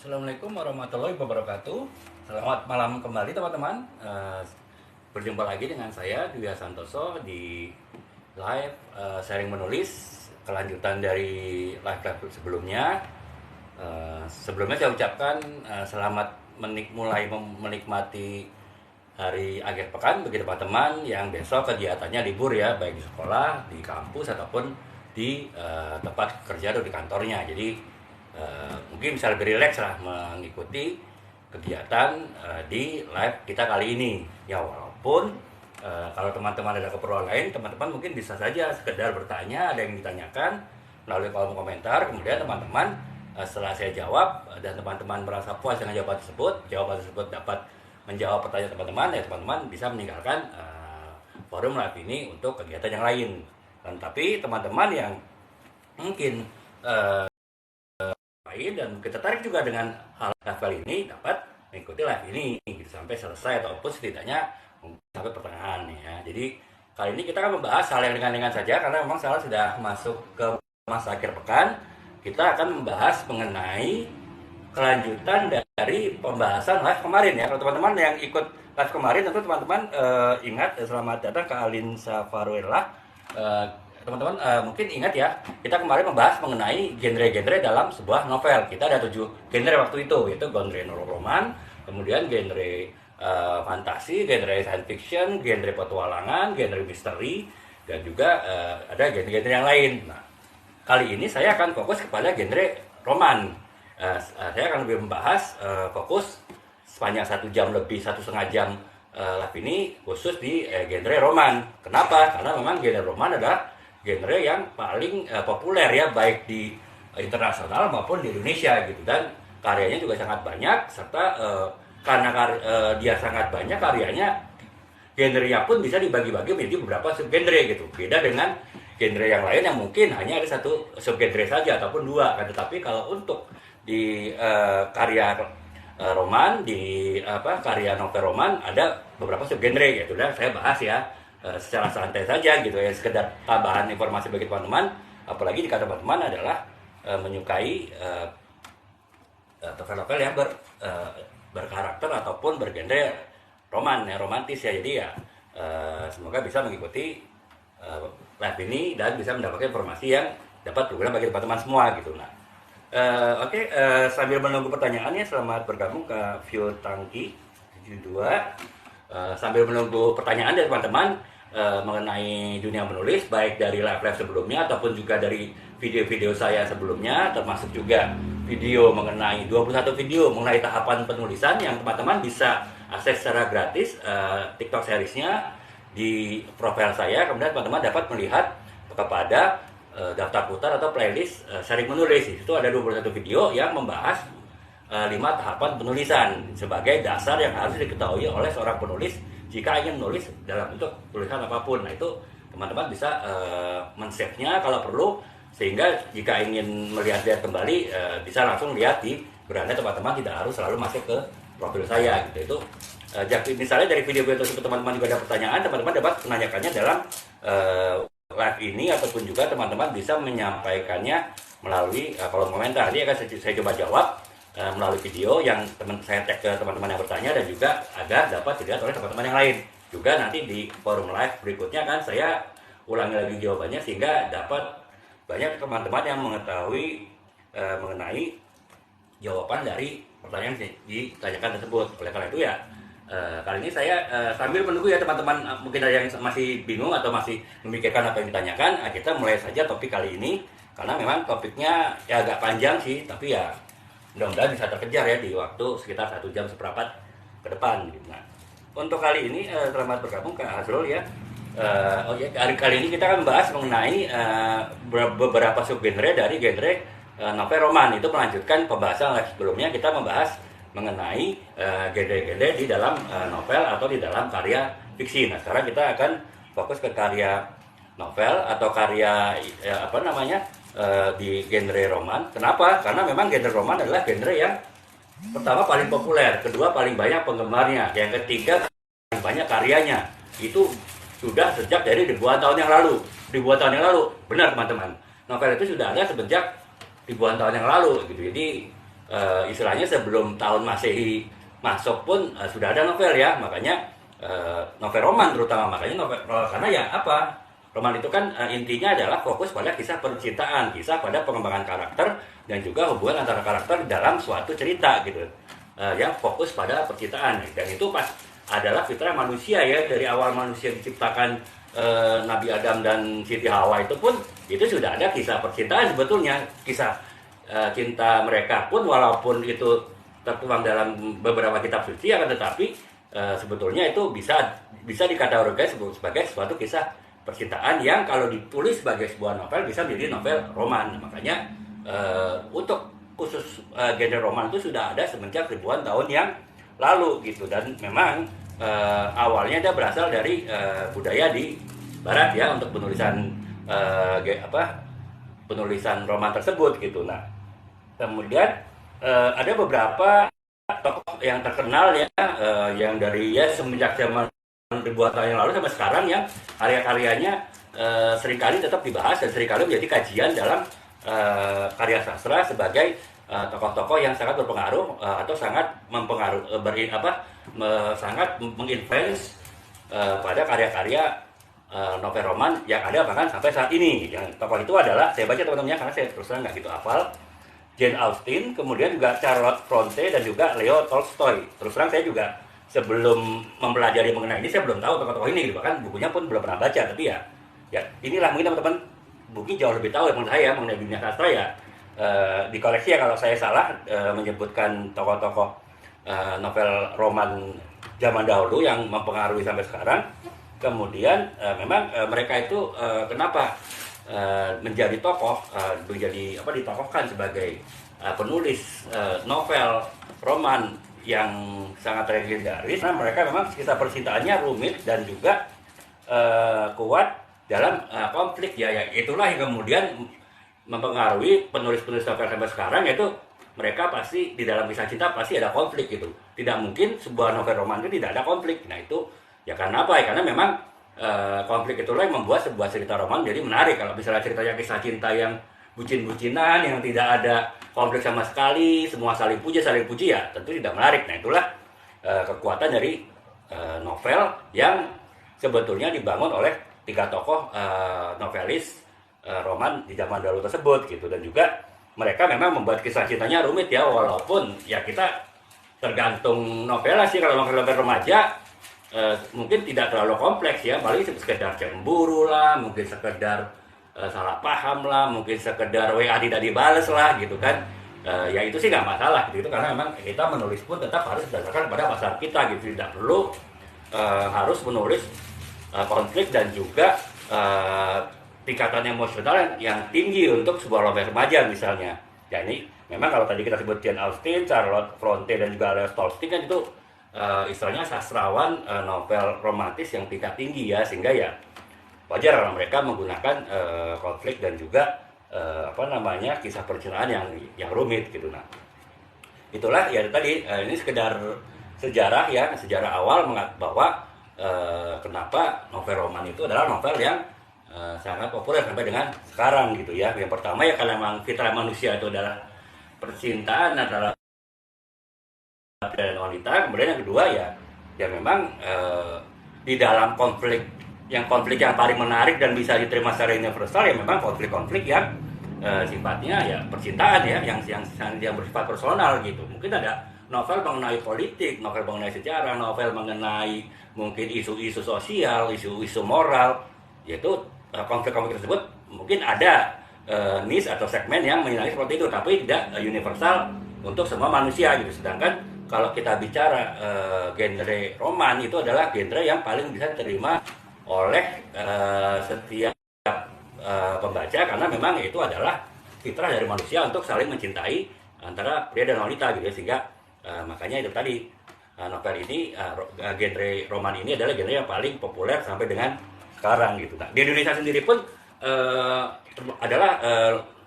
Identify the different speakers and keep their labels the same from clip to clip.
Speaker 1: Assalamualaikum warahmatullahi wabarakatuh. Selamat malam kembali teman-teman. Berjumpa lagi dengan saya Dwi Santoso di live sharing menulis kelanjutan dari live sebelumnya. Sebelumnya saya ucapkan selamat menikmati hari akhir pekan bagi teman-teman yang besok kegiatannya libur ya, baik di sekolah, di kampus ataupun di tempat kerja atau di kantornya. Jadi mungkin bisa lebih rileks lah mengikuti kegiatan di live kita kali ini ya, walaupun kalau teman-teman ada keperluan lain, teman-teman mungkin bisa saja sekedar bertanya, ada yang ditanyakan melalui kolom komentar, kemudian teman-teman setelah saya jawab dan teman-teman merasa puas dengan jawaban tersebut dapat menjawab pertanyaan teman-teman, ya teman-teman bisa meninggalkan forum live ini untuk kegiatan yang lain. Dan tapi teman-teman yang mungkin dan kita tarik juga dengan hal kali ini dapat mengikuti live ini gitu, sampai selesai ataupun setidaknya sampai pertengahan ya. Jadi kali ini kita akan membahas hal yang ringan-ringan saja karena memang saya sudah masuk ke masa akhir pekan. Kita akan membahas mengenai kelanjutan dari pembahasan live kemarin ya. Kalau teman-teman yang ikut live kemarin tentu teman-teman ingat, selamat datang ke Alin Safaruela. Teman-teman mungkin ingat ya, kita kemarin membahas mengenai genre-genre dalam sebuah novel. Kita ada 7 genre waktu itu, yaitu genre roman, kemudian genre fantasi, genre science fiction, genre petualangan, genre misteri, dan juga ada genre-genre yang lain. Nah, kali ini saya akan fokus kepada genre roman. Saya akan lebih membahas fokus sepanjang 1 jam lebih, 1,5 jam live ini khusus di genre roman. Kenapa? Karena memang genre roman adalah genre yang paling populer ya, baik di internasional maupun di Indonesia gitu, dan karyanya juga sangat banyak, serta karena dia sangat banyak karyanya, genrenya pun bisa dibagi-bagi menjadi beberapa subgenre gitu. Beda dengan genre yang lain yang mungkin hanya ada 1 subgenre saja ataupun 2 kan. Tetapi kalau untuk di karya roman, di karya novel roman ada beberapa subgenre gitu, dan saya bahas ya secara santai saja gitu ya, sekedar tambahan informasi bagi teman-teman, apalagi jika teman-teman adalah menyukai novel-novel yang berkarakter ataupun bergenre roman ya, romantis ya. Jadi ya semoga bisa mengikuti live ini dan bisa mendapatkan informasi yang dapat berguna bagi teman-teman semua gitu. Nah, oke, sambil menunggu pertanyaannya, selamat bergabung ke View Tangki 72. Sambil menunggu pertanyaan dari teman-teman mengenai dunia menulis, baik dari live sebelumnya ataupun juga dari video-video saya sebelumnya, termasuk juga video mengenai 21 video mengenai tahapan penulisan yang teman-teman bisa akses secara gratis TikTok seriesnya di profil saya. Kemudian teman-teman dapat melihat kepada daftar putar atau playlist sharing menulis. Itu ada 21 video yang membahas 5 tahapan penulisan sebagai dasar yang harus diketahui oleh seorang penulis jika ingin menulis dalam bentuk tulisan apapun. Nah, itu teman-teman bisa men-save-nya kalau perlu, sehingga jika ingin melihat-lihat kembali bisa langsung lihat di beranda teman-teman, tidak harus selalu masuk ke profil saya gitu. Itu misalnya dari video-video tersebut teman-teman juga ada pertanyaan, teman-teman dapat menanyakannya dalam live ini, ataupun juga teman-teman bisa menyampaikannya melalui kolom komentar. Jadi akan saya coba jawab melalui video yang saya tag ke teman-teman yang bertanya, dan juga agar dapat dilihat oleh teman-teman yang lain. Juga nanti di forum live berikutnya kan saya ulangi lagi jawabannya, sehingga dapat banyak teman-teman yang mengetahui mengenai jawaban dari pertanyaan yang ditanyakan tersebut. Oleh karena itu ya, kali ini saya sambil menunggu ya teman-teman, mungkin ada yang masih bingung atau masih memikirkan apa yang ditanyakan, kita mulai saja topik kali ini, karena memang topiknya ya agak panjang sih, tapi ya mudah-mudahan bisa terkejar ya di waktu sekitar 1 jam seperempat ke depan gitu. Nah, untuk kali ini selamat bergabung ke Azrul ya. Kali ini kita akan membahas mengenai beberapa subgenre dari genre novel roman. Itu melanjutkan pembahasan live sebelumnya, kita membahas mengenai genre-genre di dalam novel atau di dalam karya fiksi. Nah, sekarang kita akan fokus ke karya novel atau karya di genre roman. Kenapa? Karena memang genre roman adalah genre yang pertama paling populer, kedua paling banyak penggemarnya, yang ketiga paling banyak karyanya. Itu sudah sejak dari ribuan tahun yang lalu. Benar teman-teman, novel itu sudah ada sejak ribuan tahun yang lalu gitu. Jadi istilahnya sebelum tahun Masehi masuk pun sudah ada novel ya, makanya novel roman terutama, makanya novel karena ya apa, roman itu kan intinya adalah fokus pada kisah percintaan, kisah pada pengembangan karakter dan juga hubungan antara karakter dalam suatu cerita gitu, yang fokus pada percintaan, dan itu pas adalah fitrah manusia ya, dari awal manusia diciptakan, Nabi Adam dan Siti Hawa itu pun itu sudah ada kisah percintaan sebetulnya, kisah cinta mereka pun walaupun itu tertuang dalam beberapa kitab suci, akan tetapi sebetulnya itu bisa dikategorikan sebagai suatu kisah percintaan yang kalau ditulis sebagai sebuah novel bisa menjadi novel roman. Makanya untuk khusus genre roman itu sudah ada semenjak ribuan tahun yang lalu gitu, dan memang awalnya dia berasal dari budaya di barat ya untuk penulisan penulisan roman tersebut gitu. Nah, kemudian ada beberapa tokoh yang terkenal ya, yang dari ya semenjak zaman ribuan tahun yang lalu sampai sekarang yang karya-karyanya seringkali tetap dibahas dan seringkali menjadi kajian dalam karya sastra sebagai tokoh-tokoh yang sangat berpengaruh atau sangat mempengaruhi sangat menginfluence pada karya-karya novel roman yang ada bahkan sampai saat ini. Yang tokoh itu adalah, saya baca teman-temannya karena saya terus terang nggak gitu hafal, Jane Austen, kemudian juga Charlotte Bronte dan juga Leo Tolstoy. Terus terang saya juga sebelum mempelajari mengenai ini saya belum tahu tokoh-tokoh ini gitu, bahkan bukunya pun belum pernah baca, tapi ya inilah mungkin teman-teman mungkin jauh lebih tahu menurut saya mengenai dunia sastra ya. Di koleksi ya kalau saya salah menyebutkan tokoh-tokoh novel roman zaman dahulu yang mempengaruhi sampai sekarang. Kemudian memang mereka itu kenapa menjadi tokoh, ditokohkan sebagai penulis novel roman yang sangat legendaris. Nah, mereka memang kisah percintaannya rumit dan juga kuat dalam konflik ya. Itulah yang kemudian mempengaruhi penulis-penulis novel sampai sekarang, yaitu mereka pasti di dalam kisah cinta pasti ada konflik gitu. Tidak mungkin sebuah novel roman itu tidak ada konflik. Nah itu ya karena apa ya? Karena memang konflik itulah yang membuat sebuah cerita roman jadi menarik. Kalau misalnya ceritanya kisah cinta yang bucin-bucinan, yang tidak ada konflik sama sekali, semua saling puji ya tentu tidak menarik. Nah itulah kekuatan dari novel yang sebetulnya dibangun oleh tiga tokoh novelis roman di zaman dahulu tersebut gitu. Dan juga mereka memang membuat kisah cintanya rumit ya, walaupun ya kita tergantung novel sih. Kalau novel-novel remaja mungkin tidak terlalu kompleks ya, paling sekedar cemburu lah, mungkin sekedar salah paham lah, mungkin sekedar WA tidak dibales lah gitu kan. Ya itu sih nggak masalah gitu, karena memang kita menulis pun tetap harus berdasarkan pada pasar kita gitu, tidak perlu harus menulis konflik dan juga tingkatan emosional yang tinggi untuk sebuah novel remaja misalnya. Ya ini memang kalau tadi kita sebut Jane Austen, Charlotte Bronte dan juga Leo Tolstoy kan itu istilahnya sastrawan novel romantis yang tingkat tinggi ya, sehingga ya wajar kalau mereka menggunakan konflik dan juga kisah percintaan yang rumit gitu. Nah itulah ya tadi ini sekedar sejarah ya, sejarah awal bahwa kenapa novel roman itu adalah novel yang sangat populer sampai dengan sekarang gitu ya. Yang pertama ya karena memang fitrah manusia itu adalah percintaan antara dan wanita. Kemudian yang kedua ya memang di dalam konflik yang paling menarik dan bisa diterima secara universal ya memang konflik-konflik yang sifatnya ya percintaan ya, yang bersifat personal gitu. Mungkin ada novel mengenai politik, novel mengenai sejarah, novel mengenai mungkin isu-isu sosial, isu-isu moral, yaitu konflik-konflik tersebut mungkin ada niche atau segmen yang menilai seperti itu, tapi tidak universal untuk semua manusia gitu. Sedangkan kalau kita bicara genre roman itu adalah genre yang paling bisa diterima oleh setiap pembaca, karena memang itu adalah fitrah dari manusia untuk saling mencintai antara pria dan wanita gitu ya. Sehingga makanya itu tadi novel ini genre roman ini adalah genre yang paling populer sampai dengan sekarang gitu. Nah, di Indonesia sendiri pun adalah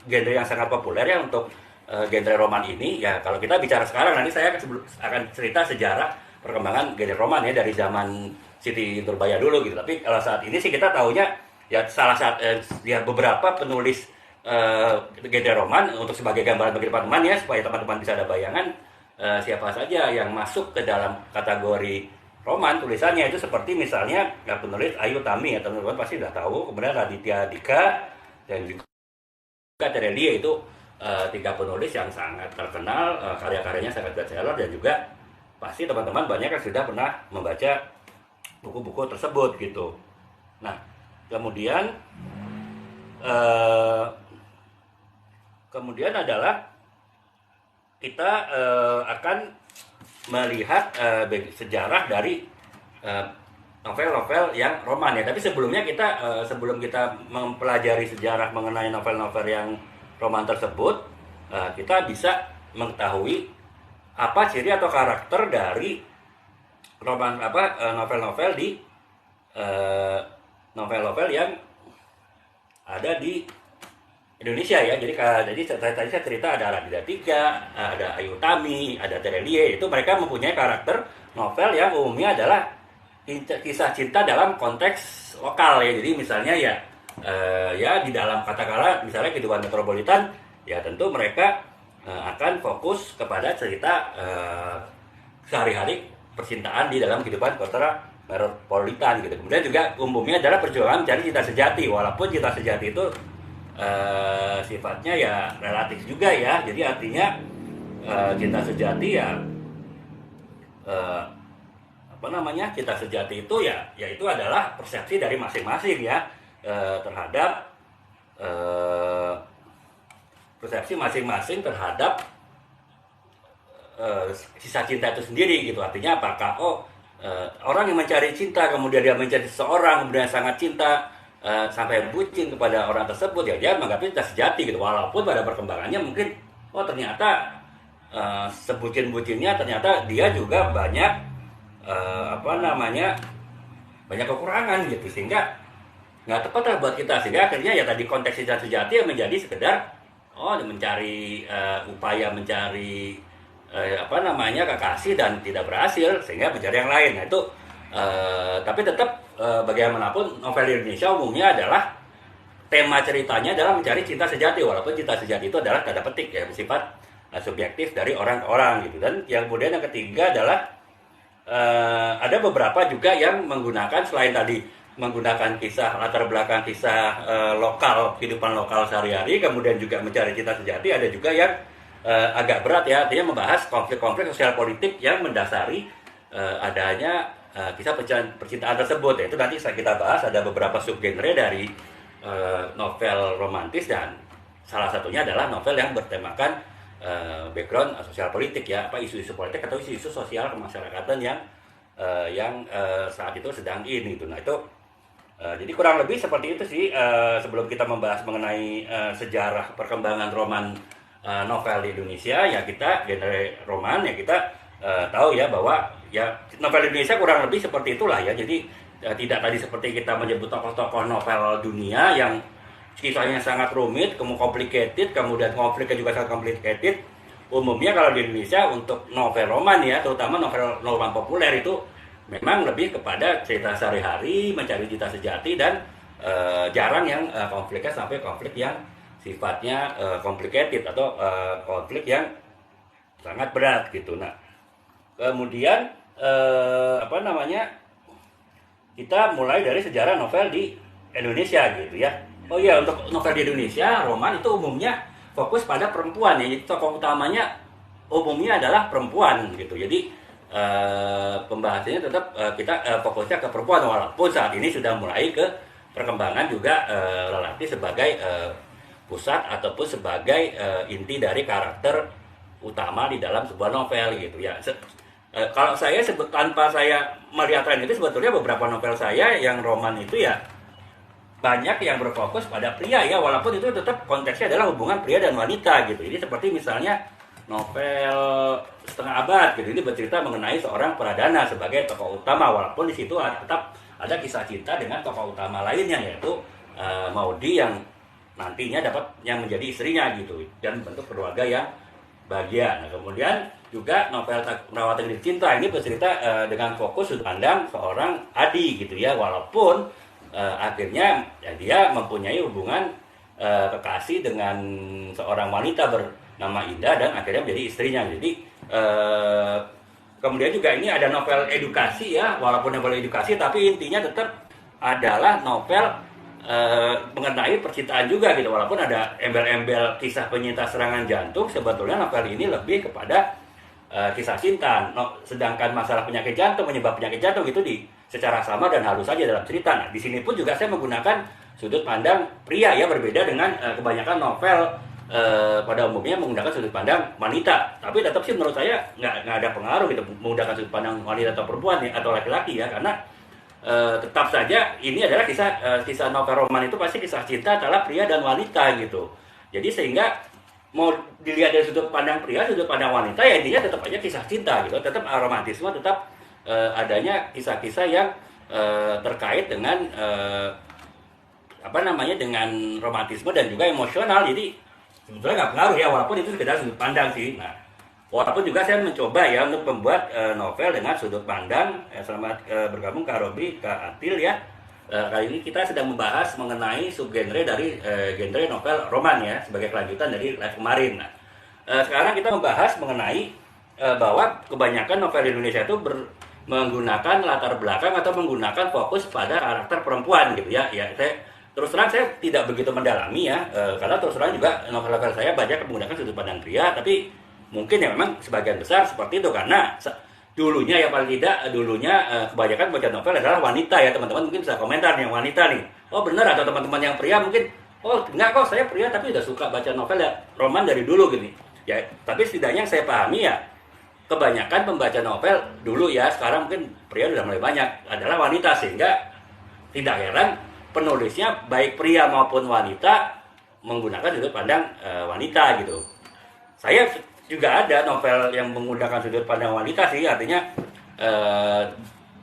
Speaker 1: genre yang sangat populer ya untuk genre roman ini ya. Kalau kita bicara sekarang, nanti saya akan cerita sejarah perkembangan genre roman ya dari zaman Siti Nurbaya dulu gitu. Tapi kalau saat ini sih kita tahunya ya beberapa penulis genre roman untuk sebagai gambaran bagi teman-teman ya, supaya teman-teman bisa ada bayangan siapa saja yang masuk ke dalam kategori roman tulisannya itu, seperti misalnya penulis Ayu Tami ya, teman-teman pasti sudah tahu, kemudian Raditya Dika dan juga Terelie. Itu tiga penulis yang sangat terkenal, karya-karyanya sangat bestseller, dan juga pasti teman-teman banyak yang sudah pernah membaca buku-buku tersebut gitu. Nah, kemudian adalah kita akan melihat sejarah dari novel-novel yang roman ya. Tapi sebelumnya sebelum kita mempelajari sejarah mengenai novel-novel yang roman tersebut, kita bisa mengetahui apa ciri atau karakter dari novel-novel yang ada di Indonesia ya. Jadi tadi saya cerita ada Raditya Dika, ada Ayu Tami, ada Terelie. Itu mereka mempunyai karakter novel yang umumnya adalah kisah cinta dalam konteks lokal ya. Jadi misalnya ya di dalam katakanlah misalnya kehidupan metropolitan ya, tentu mereka akan fokus kepada cerita sehari-hari percintaan di dalam kehidupan kota metropolitan gitu. Kemudian juga umumnya adalah perjuangan mencari cinta sejati, walaupun cinta sejati itu sifatnya ya relatif juga ya. Jadi artinya cinta sejati ya cinta sejati itu ya itu adalah persepsi dari masing-masing ya terhadap persepsi masing-masing terhadap kisah cinta itu sendiri gitu. Artinya apakah orang yang mencari cinta kemudian dia mencari seseorang kemudian sangat cinta sampai bucin kepada orang tersebut ya, dia menganggapnya cinta sejati gitu. Walaupun pada perkembangannya mungkin ternyata sebucin-bucinnya ternyata dia juga banyak banyak kekurangan gitu, sehingga nggak tepat lah buat kita. Sehingga akhirnya ya tadi konteks cinta sejati menjadi sekedar mencari upaya mencari kekasih dan tidak berhasil, sehingga mencari yang lain. Nah itu tapi tetap bagaimanapun novel Indonesia umumnya adalah tema ceritanya adalah mencari cinta sejati, walaupun cinta sejati itu adalah tanda petik ya, bersifat subjektif dari orang ke orang gitu. Dan yang kemudian yang ketiga adalah ada beberapa juga yang menggunakan, selain tadi menggunakan kisah latar belakang kisah lokal, kehidupan lokal sehari-hari, kemudian juga mencari cinta sejati, ada juga yang agak berat ya, artinya membahas konflik-konflik sosial politik yang mendasari adanya kisah percintaan tersebut. Itu nanti kita bahas, ada beberapa subgenre dari novel romantis, dan salah satunya adalah novel yang bertemakan background sosial politik ya, isu-isu politik atau isu-isu sosial kemasyarakatan yang saat itu sedang in gitu. Nah itu jadi kurang lebih seperti itu sih sebelum kita membahas mengenai sejarah perkembangan roman novel di Indonesia ya. Kita genre roman ya, kita tahu ya bahwa ya novel Indonesia kurang lebih seperti itulah ya. Jadi tidak tadi seperti kita menyebut tokoh-tokoh novel dunia yang kisahnya sangat rumit, complicated, kemudian konfliknya juga sangat complicated. Umumnya kalau di Indonesia untuk novel roman ya, terutama novel roman populer, itu memang lebih kepada cerita sehari-hari, mencari cinta sejati, dan jarang yang konfliknya sampai konflik yang sifatnya complicated atau konflik yang sangat berat gitu. Nah, kemudian kita mulai dari sejarah novel di Indonesia gitu ya. Oh iya, untuk novel di Indonesia, roman itu umumnya fokus pada perempuan ya. Jadi tokoh utamanya umumnya adalah perempuan gitu. Jadi pembahasannya tetap kita fokusnya ke perempuan, walaupun saat ini sudah mulai ke perkembangan juga relatif sebagai pusat ataupun sebagai inti dari karakter utama di dalam sebuah novel gitu ya. Kalau saya tanpa saya melihat tren itu, sebetulnya beberapa novel saya yang roman itu ya banyak yang berfokus pada pria ya, walaupun itu tetap konteksnya adalah hubungan pria dan wanita gitu. Jadi seperti misalnya novel Setengah Abad gitu, ini bercerita mengenai seorang pradana sebagai tokoh utama, walaupun di situ tetap ada kisah cinta dengan tokoh utama lainnya, yaitu Maudi yang nantinya dapat yang menjadi istrinya gitu, dan bentuk keluarga yang bahagia. Nah, kemudian juga novel Merawat Takdir Cinta ini bercerita dengan fokus sudut pandang seorang Adi gitu ya, walaupun akhirnya ya dia mempunyai hubungan kekasih dengan seorang wanita bernama Indah dan akhirnya menjadi istrinya. Jadi kemudian juga ini ada novel edukasi ya, walaupun novel edukasi tapi intinya tetap adalah novel mengenai percintaan juga gitu. Walaupun ada embel-embel kisah penyintas serangan jantung, sebetulnya novel ini lebih kepada kisah cinta. Sedangkan masalah penyakit jantung, penyebab penyakit jantung itu secara sama dan halus saja dalam cerita. Nah, di sini pun juga saya menggunakan sudut pandang pria ya, berbeda dengan kebanyakan novel pada umumnya menggunakan sudut pandang wanita. Tapi tetap sih menurut saya nggak ada pengaruh gitu menggunakan sudut pandang wanita atau perempuan ya, atau laki-laki ya, karena tetap saja ini adalah kisah novel roman itu pasti kisah cinta adalah pria dan wanita gitu. Jadi sehingga mau dilihat dari sudut pandang pria, sudut pandang wanita, ya intinya tetap aja kisah cinta gitu. Tetap romantisme, tetap adanya kisah-kisah yang terkait dengan dengan romantisme dan juga emosional. Jadi sebetulnya nggak pengaruh ya, walaupun itu sekedar sudut pandang sih. Nah, walaupun juga saya mencoba ya untuk membuat novel dengan sudut pandang. Selamat bergabung Kak Robi, Kak Atil ya. Kali ini kita sedang membahas mengenai subgenre dari genre novel roman ya, sebagai kelanjutan dari live kemarin. Nah, sekarang kita membahas mengenai bahwa kebanyakan novel Indonesia itu menggunakan latar belakang atau menggunakan fokus pada karakter perempuan gitu ya. Ya, terus terang saya tidak begitu mendalami ya, karena terus terang juga novel-novel saya banyak menggunakan sudut pandang pria, tapi mungkin ya memang sebagian besar seperti itu karena dulunya ya, paling tidak dulunya kebanyakan baca novel adalah wanita ya. Teman-teman mungkin bisa komentar yang wanita nih, oh benar, atau teman-teman yang pria mungkin, oh enggak kok saya pria tapi udah suka baca novel ya roman dari dulu gini ya. Tapi setidaknya yang saya pahami ya, kebanyakan pembaca novel dulu ya, sekarang mungkin pria udah mulai banyak adalah wanita, sehingga tidak heran penulisnya baik pria maupun wanita menggunakan sudut pandang wanita gitu. Saya juga ada novel yang menggunakan sudut pandang wanita sih, artinya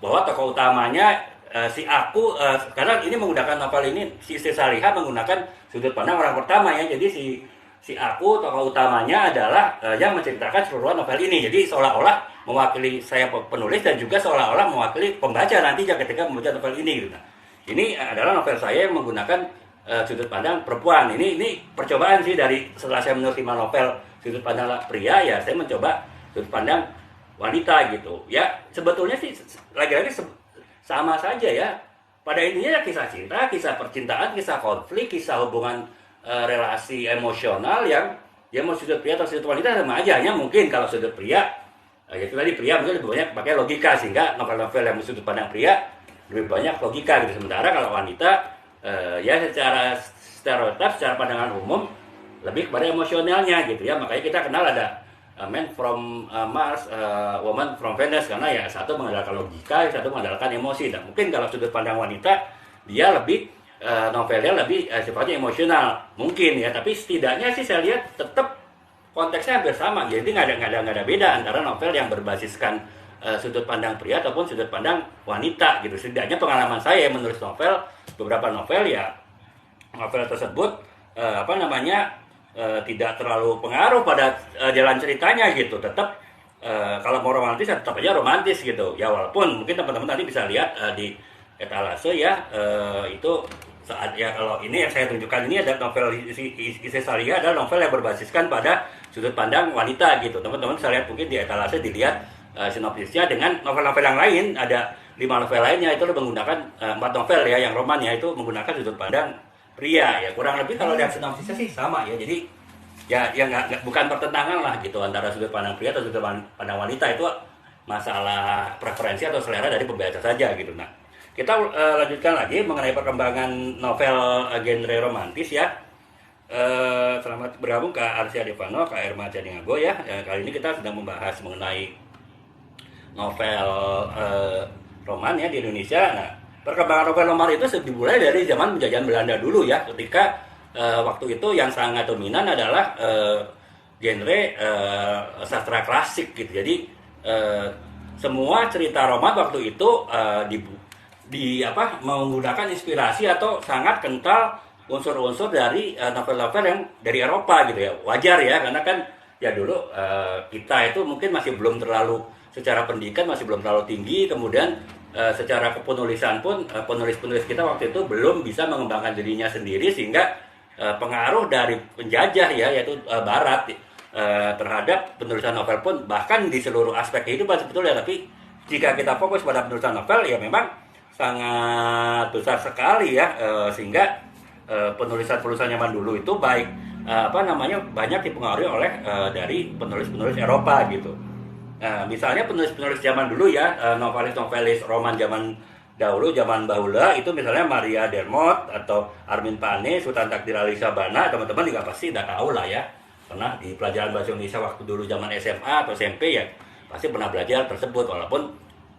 Speaker 1: bahwa tokoh utamanya si aku, karena ini menggunakan novel ini, si Istri Salihah menggunakan sudut pandang orang pertama ya. Jadi si aku tokoh utamanya adalah yang menceritakan seluruh novel ini. Jadi seolah-olah mewakili saya penulis dan juga seolah-olah mewakili pembaca nantinya ketika membaca novel ini gitu. Nah, ini adalah novel saya yang menggunakan sudut pandang perempuan. Ini percobaan sih, dari setelah saya menulis 5 novel sudut pandang pria ya, saya mencoba sudut pandang wanita gitu ya. Sebetulnya sih lagi-lagi sama saja ya, pada intinya ya kisah cinta, kisah percintaan, kisah konflik, kisah hubungan relasi emosional yang ya mau sudut pria atau sudut wanita sama aja. Hanya mungkin kalau sudut pria ya itu tadi, pria mungkin lebih banyak pakai logika, sehingga novel-novel yang sudut pandang pria lebih banyak logika gitu. Sementara kalau wanita ya secara stereotip, secara pandangan umum lebih kepada emosionalnya gitu ya. Makanya kita kenal ada Man from Mars, Woman from Venus, karena ya satu mengandalkan logika, satu mengandalkan emosi. Dan mungkin kalau sudut pandang wanita, dia lebih novelnya lebih sifatnya emosional mungkin ya. Tapi setidaknya sih saya lihat tetap konteksnya hampir sama. Jadi nggak ada beda antara novel yang berbasiskan sudut pandang pria ataupun sudut pandang wanita gitu. Setidaknya pengalaman saya menulis novel, beberapa novel ya, novel tersebut tidak terlalu pengaruh pada jalan ceritanya gitu. Tetap kalau mau romantis ya tetap aja romantis gitu ya, walaupun mungkin teman-teman nanti bisa lihat di etalase ya, itu saat ya, kalau ini yang saya tunjukkan ini ada novel Istri Salihah, adalah novel yang berbasiskan pada sudut pandang wanita gitu. Teman-teman bisa lihat mungkin di etalase, dilihat sinopsisnya dengan novel-novel yang lain. Ada 5 novel lainnya itu menggunakan 4 novel ya yang roman ya, itu menggunakan sudut pandang pria ya. Kurang lebih kalau lihat sinopsisnya sih sama ya. Jadi ya bukan pertentangan lah gitu antara sudut pandang pria atau sudut pandang wanita. Itu masalah preferensi atau selera dari pembaca saja gitu. Nah, kita lanjutkan lagi mengenai perkembangan novel genre romantis ya. Selamat bergabung Kak Arsya Devano, Kak Irma Jadingago ya. Kali ini kita sedang membahas mengenai novel roman ya di Indonesia. Nah, perkembangan novel roman itu dimulai dari zaman penjajahan Belanda dulu ya, ketika waktu itu yang sangat dominan adalah genre sastra klasik gitu. Jadi semua cerita roman waktu itu menggunakan inspirasi atau sangat kental unsur-unsur dari novel-novel yang dari Eropa gitu ya. Wajar ya, karena kan ya dulu kita itu mungkin masih belum terlalu, secara pendidikan masih belum terlalu tinggi, kemudian secara kepenulisan pun penulis-penulis kita waktu itu belum bisa mengembangkan dirinya sendiri, sehingga pengaruh dari penjajah ya, yaitu Barat terhadap penulisan novel pun, bahkan di seluruh aspek kehidupan sebetulnya. Tapi jika kita fokus pada penulisan novel ya memang sangat besar sekali ya, sehingga penulisan-penulisan zaman dulu itu baik banyak dipengaruhi oleh dari penulis-penulis Eropa gitu. Misalnya penulis-penulis zaman dulu ya, novelis-novelis roman zaman dahulu, zaman bahula itu misalnya Maria Dermot atau Armin Pane, Sultan Takdir Ali Sabana, teman-teman juga pasti udah tahu lah ya. Pernah di pelajaran bahasa Indonesia waktu dulu zaman SMA atau SMP ya, pasti pernah belajar tersebut, walaupun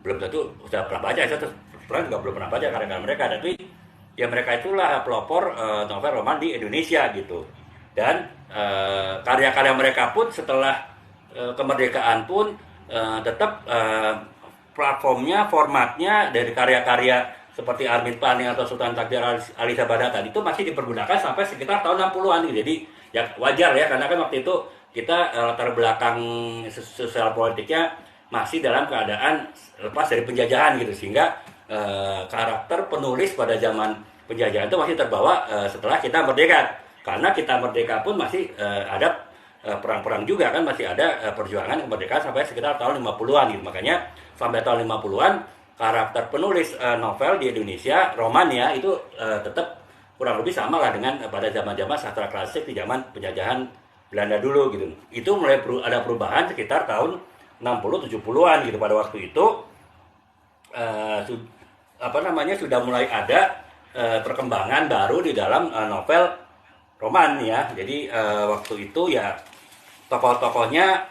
Speaker 1: belum tentu sudah pernah baca, saya terus juga belum pernah baca karya-karya mereka, tapi ya mereka itulah pelopor novel roman di Indonesia gitu. Dan karya-karya mereka pun setelah kemerdekaan pun tetap platformnya, formatnya dari karya-karya seperti Armin Pane atau Sultan Takdir Ali Sabana tadi itu masih dipergunakan sampai sekitar tahun 60-an gitu. Jadi ya wajar ya, karena kan waktu itu kita latar belakang sosial politiknya masih dalam keadaan lepas dari penjajahan gitu, sehingga karakter penulis pada zaman penjajahan itu masih terbawa setelah kita merdeka. Karena kita merdeka pun masih ada perang-perang juga kan, masih ada perjuangan kemerdekaan sampai sekitar tahun 50-an gitu. Makanya sampai tahun 50-an karakter penulis novel di Indonesia roman ya itu tetap kurang lebih sama lah dengan pada zaman-zaman sastra klasik di zaman penjajahan Belanda dulu gitu. Itu mulai ada perubahan sekitar tahun 60-70-an gitu. Pada waktu itu sudah mulai ada perkembangan baru di dalam novel roman ya. Jadi waktu itu ya tokoh-tokohnya,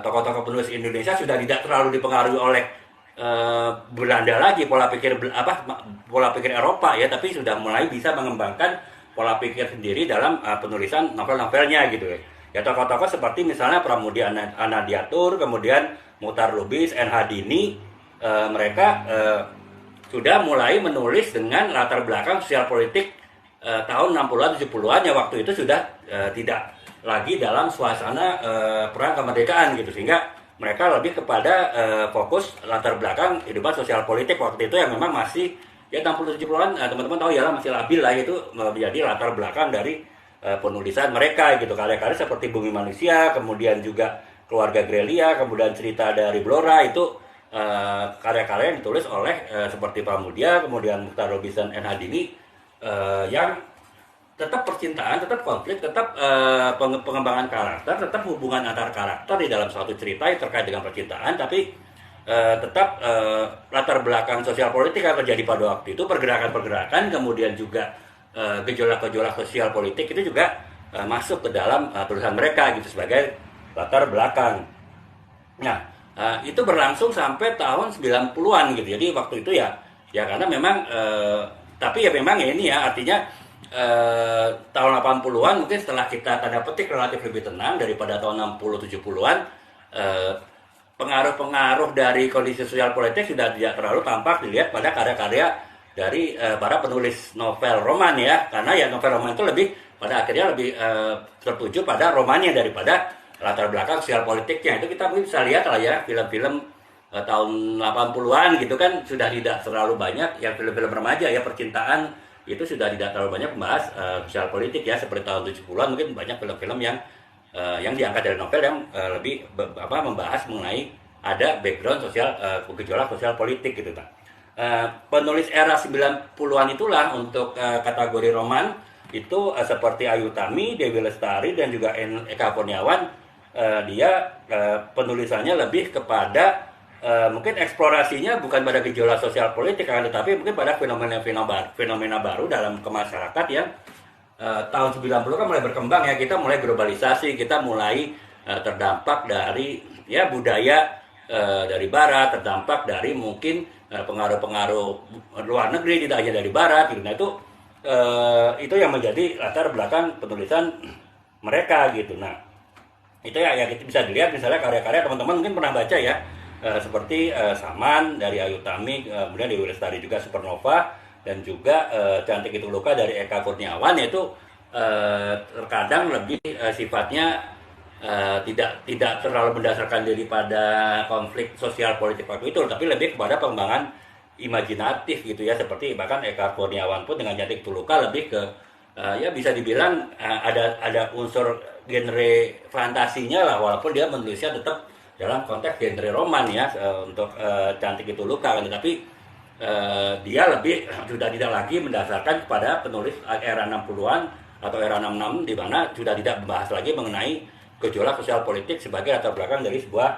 Speaker 1: tokoh-tokoh penulis Indonesia sudah tidak terlalu dipengaruhi oleh Belanda lagi, pola pikir Eropa ya, tapi sudah mulai bisa mengembangkan pola pikir sendiri dalam penulisan novel-novelnya gitu ya. Ya tokoh-tokoh seperti misalnya Pramudia Anandiatur, kemudian Muhtar Lubis, N.H. Dini, mereka sudah mulai menulis dengan latar belakang sosial politik tahun 60-an 70-an ya, waktu itu sudah tidak lagi dalam suasana perang kemerdekaan gitu, sehingga mereka lebih kepada fokus latar belakang kehidupan sosial politik waktu itu yang memang masih ya 60-70-an teman-teman tahu ya lah, masih labil lah, itu menjadi latar belakang dari penulisan mereka gitu. Karya-karya seperti Bumi Manusia, kemudian juga Keluarga Grelia, kemudian Cerita dari Blora, itu karya-karya yang ditulis oleh seperti Pramudia, kemudian Muhtar Lubis dan N.H. Dini, yang tetap percintaan, tetap konflik, tetap pengembangan karakter, tetap hubungan antar karakter di dalam suatu cerita yang terkait dengan percintaan, tapi tetap latar belakang sosial politik yang terjadi pada waktu itu, pergerakan-pergerakan, kemudian juga gejolak-gejolak sosial politik itu juga masuk ke dalam tulisan mereka gitu sebagai latar belakang. Nah, itu berlangsung sampai tahun 90-an gitu. Jadi waktu itu ya karena memang tapi ya memang ya ini ya, artinya tahun 80-an mungkin setelah kita tanda petik relatif lebih tenang daripada tahun 60-70-an, pengaruh-pengaruh dari kondisi sosial politik sudah tidak terlalu tampak dilihat pada karya-karya dari para penulis novel roman ya, karena ya novel roman itu lebih pada akhirnya lebih tertuju pada romannya daripada latar belakang sosial politiknya. Itu kita mungkin bisa lihat lah ya, film-film tahun 80-an gitu kan sudah tidak terlalu banyak yang film-film remaja ya, percintaan itu sudah tidak terlalu banyak membahas sosial politik ya. Seperti tahun 70-an mungkin banyak film-film yang diangkat dari novel yang lebih membahas mengenai ada background sosial, gejolak sosial politik gitu kan. Penulis era 90-an itulah untuk kategori roman itu seperti Ayu Tami, Dewi Lestari, dan juga Eka Kurniawan. Dia penulisannya lebih kepada mungkin eksplorasinya bukan pada gejolak sosial politik kan, tetapi mungkin pada fenomena baru dalam kemasyarakat yang tahun 90 kan mulai berkembang ya, kita mulai globalisasi, kita mulai terdampak dari ya budaya dari barat, terdampak dari mungkin pengaruh-pengaruh luar negeri, tidak hanya dari barat gitu. Nah itu yang menjadi latar belakang penulisan mereka gitu. Nah itu ya kita bisa dilihat misalnya karya-karya teman-teman mungkin pernah baca ya, seperti Saman dari Ayu Tami, kemudian Dewi Lestari juga Supernova, dan juga Cantik Itu Luka dari Eka Kurniawan, yaitu terkadang lebih sifatnya tidak terlalu mendasarkan diri pada konflik sosial politik waktu itu, tapi lebih kepada pengembangan imajinatif gitu ya. Seperti bahkan Eka Kurniawan pun dengan Cantik Itu Luka lebih ke ya bisa dibilang ada unsur genre fantasinya lah, walaupun dia menulisnya tetap dalam konteks genre roman ya, untuk Cantik Itu Luka kan, tapi dia lebih sudah tidak lagi mendasarkan kepada penulis era 60-an atau era 66, di mana sudah tidak membahas lagi mengenai gejolak sosial politik sebagai latar belakang dari sebuah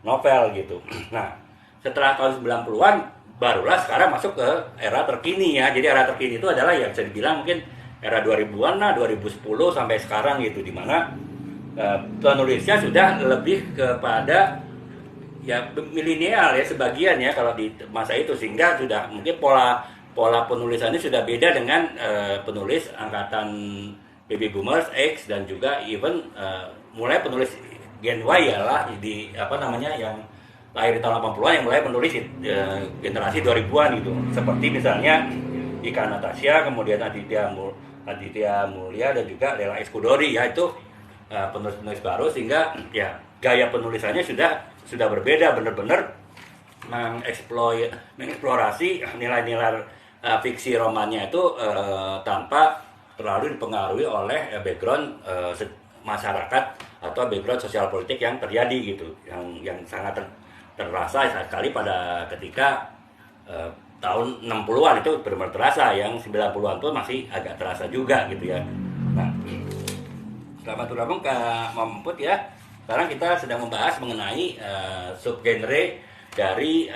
Speaker 1: novel gitu. Nah, setelah tahun 90-an barulah sekarang masuk ke era terkini ya. Jadi era terkini itu adalah ya bisa dibilang mungkin era 2000-an lah, 2010 sampai sekarang gitu, di mana penulisnya sudah lebih kepada ya milenial ya sebagian ya kalau di masa itu, sehingga sudah mungkin pola penulisannya sudah beda dengan penulis angkatan baby boomers, X, dan juga even mulai penulis Gen Y ya lah, di apa namanya yang lahir di tahun 80-an yang mulai menulis generasi 2000-an gitu. Seperti misalnya Ika Natasha, kemudian Aditya Mulia, dan juga Lela Eskudori ya, itu penulis-penulis baru, sehingga ya gaya penulisannya sudah berbeda, benar-benar mengeksplorasi nilai-nilai fiksi romannya itu tanpa terlalu dipengaruhi oleh background masyarakat atau background sosial politik yang terjadi gitu, yang sangat terasa sekali pada ketika tahun 60-an itu benar-benar terasa, yang 90-an pun masih agak terasa juga gitu ya. Nah, selamat bergabung ke Mamput ya. Sekarang kita sedang membahas mengenai subgenre dari